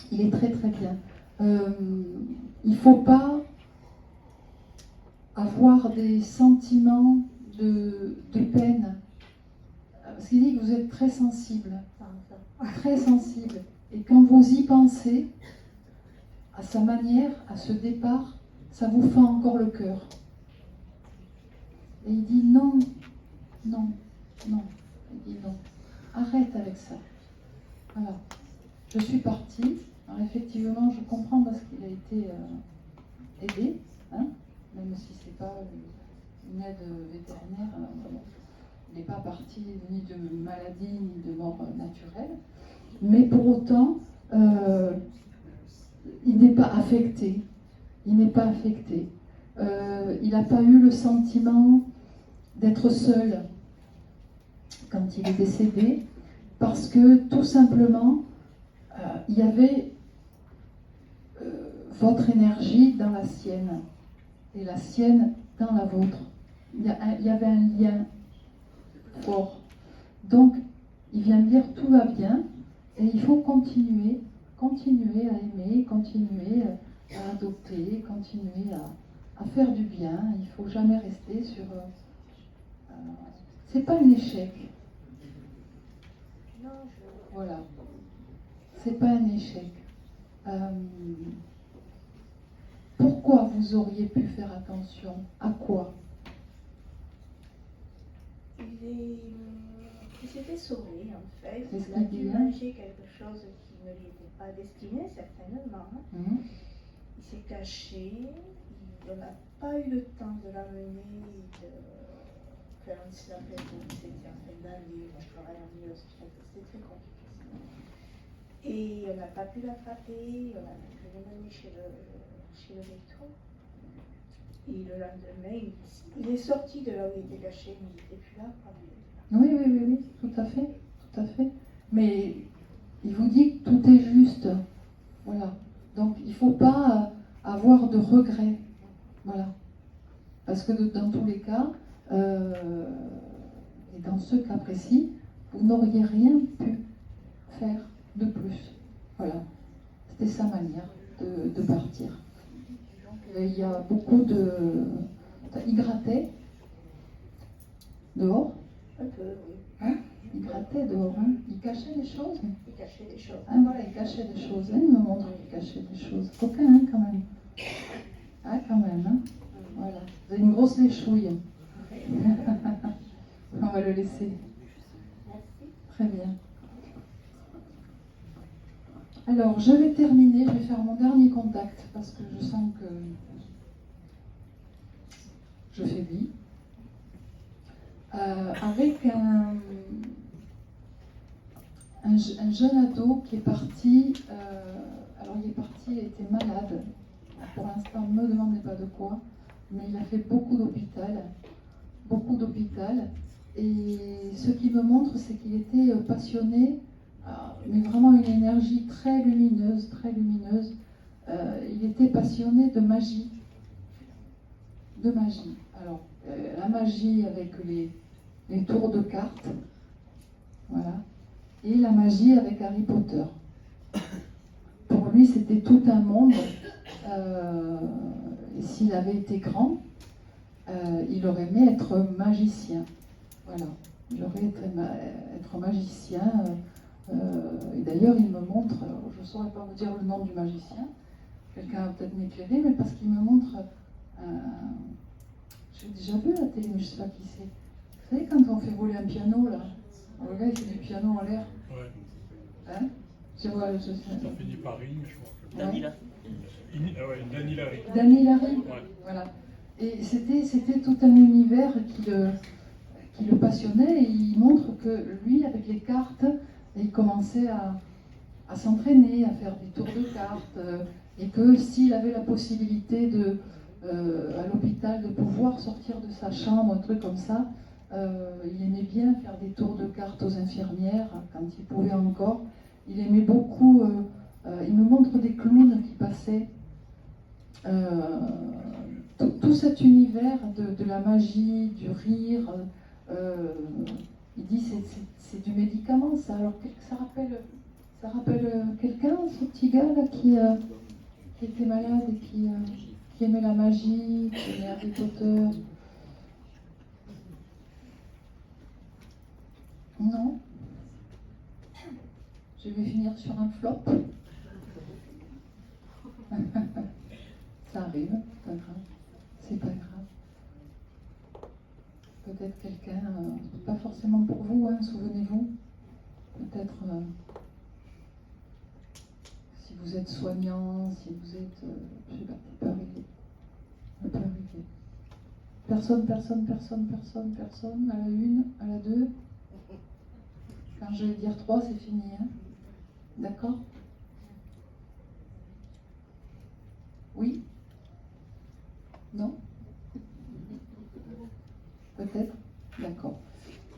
Il est très très bien. Il ne faut pas avoir des sentiments de peine. Parce qu'il dit que vous êtes très sensible. Très sensible. Et quand vous y pensez, à sa manière, à ce départ, ça vous fend encore le cœur. Et il dit non, non, non. Il dit non. Arrête avec ça. Voilà. Je suis partie. Alors effectivement, je comprends parce qu'il a été aidé, hein, même si ce n'est pas une aide vétérinaire. Bon, il n'est pas parti ni de maladie ni de mort naturelle. Mais pour autant, il n'est pas affecté. Il n'est pas affecté. Il n'a pas eu le sentiment d'être seul quand il est décédé, parce que tout simplement, il y avait votre énergie dans la sienne et la sienne dans la vôtre. Il y avait un lien fort. Donc, il vient de dire tout va bien et il faut continuer à aimer, continuer à adopter, continuer à faire du bien. Il ne faut jamais rester sur... c'est pas un échec. Non, Voilà. C'est pas un échec. Pourquoi vous auriez pu faire attention ? À quoi ? Il s'était sauvé en fait. C'est ce Il a qu'il dû dit, hein. manger quelque chose qui ne lui était pas destiné, certainement. Il s'est caché. On n'a pas eu le temps de l'amener, de faire un simple tour. C'était en train d'aller, moi je travaille en milieu hospitalier, c'était très compliqué. Et on n'a pas pu l'attraper, on a pu l'amener chez le métro. Et le lendemain, il est sorti de là où il était caché, mais il n'était plus là. Oui, tout à fait, tout à fait. Mais il vous dit que tout est juste. Voilà. Donc il ne faut pas avoir de regrets. Voilà. Parce que dans tous les cas, et dans ce cas précis, vous n'auriez rien pu faire de plus. Voilà. C'était sa manière de partir. Donc il y a beaucoup de... Il grattait dehors. Un peu, oui. Hein, il grattait dehors, hein. Il cachait des choses. Il cachait des choses. Ah voilà, il cachait des choses. Hein. Il me montre qu'il cachait des choses. Coquin, hein, quand même. Ah, quand même, hein. Voilà. Vous avez une grosse léchouille. On va le laisser. Très bien. Alors, je vais terminer. Je vais faire mon dernier contact parce que je sens que je faiblis. Avec un jeune ado qui est parti, alors il est parti, il était malade, pour l'instant ne me demandez pas de quoi, mais il a fait beaucoup d'hôpital, et ce qui me montre c'est qu'il était passionné, mais vraiment une énergie très lumineuse, il était passionné de magie, alors la magie avec les tours de cartes, voilà, et la magie avec Harry Potter. Pour lui, c'était tout un monde Et s'il avait été grand, il aurait aimé être magicien. Voilà, il aurait été être magicien. Et d'ailleurs, il me montre, je ne saurais pas vous dire le nom du magicien, quelqu'un va peut-être m'éclairer, mais parce qu'il me montre, j'ai déjà vu à la télé, mais je ne sais pas qui c'est. Vous savez, quand on fait voler un piano, là, le gars il fait du piano en l'air. Ouais. Hein? Je vois, Ça finit par Ring, je crois. Ouais. Danny Larry. Danny Larry, Ouais. voilà. Et c'était tout un univers qui le passionnait. Et il montre que lui, avec les cartes, il commençait à s'entraîner, à faire des tours de cartes. Et que s'il avait la possibilité à l'hôpital de pouvoir sortir de sa chambre, un truc comme ça, il aimait bien faire des tours de cartes aux infirmières quand il pouvait encore. Il aimait beaucoup, il me montre des clowns qui passaient. Tout cet univers de la magie, du rire, il dit c'est du médicament ça. Alors ça rappelle quelqu'un, ce petit gars là qui était malade et qui aimait la magie, qui aimait Harry Potter. Non. Je vais finir sur un flop. Ça arrive, c'est pas grave. C'est pas grave. Peut-être quelqu'un, pas forcément pour vous, hein, souvenez-vous. Peut-être si vous êtes soignant, si vous êtes. Je sais pas, ça peut arriver. Ça peut arriver. Personne. À la une, à la deux. Quand je vais dire 3, c'est fini. Hein. D'accord? Oui? Non? Peut-être? D'accord.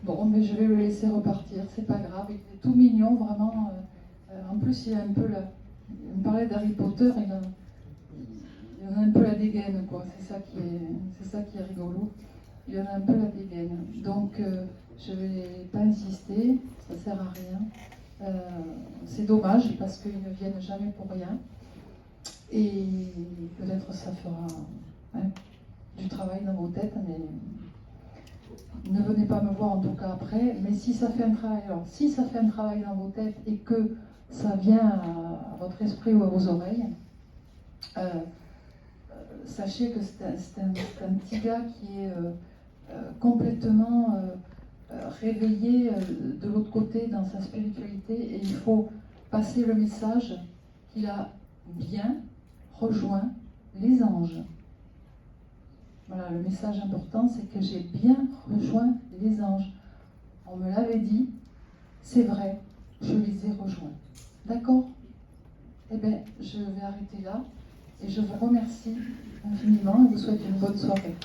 Bon, mais je vais le laisser repartir, c'est pas grave. Il est tout mignon, vraiment. En plus, il a un peu la. Il me parlait d'Harry Potter, il en a un peu la dégaine, quoi. C'est ça qui est rigolo. Il en a un peu la dégaine. Donc, je vais pas insister, ça sert à rien. C'est dommage parce qu'ils ne viennent jamais pour rien. Et peut-être ça fera du travail dans vos têtes, mais ne venez pas me voir en tout cas après. Mais si ça fait un travail, si ça fait un travail dans vos têtes et que ça vient à votre esprit ou à vos oreilles, sachez que c'est un petit gars qui est complètement réveillé de l'autre côté dans sa spiritualité, et il faut passer le message qu'il a bien rejoint les anges. Voilà, le message important, c'est que j'ai bien rejoint les anges. On me l'avait dit, c'est vrai, je les ai rejoints. D'accord? Eh bien, je vais arrêter là, et je vous remercie infiniment et vous souhaite une bonne soirée.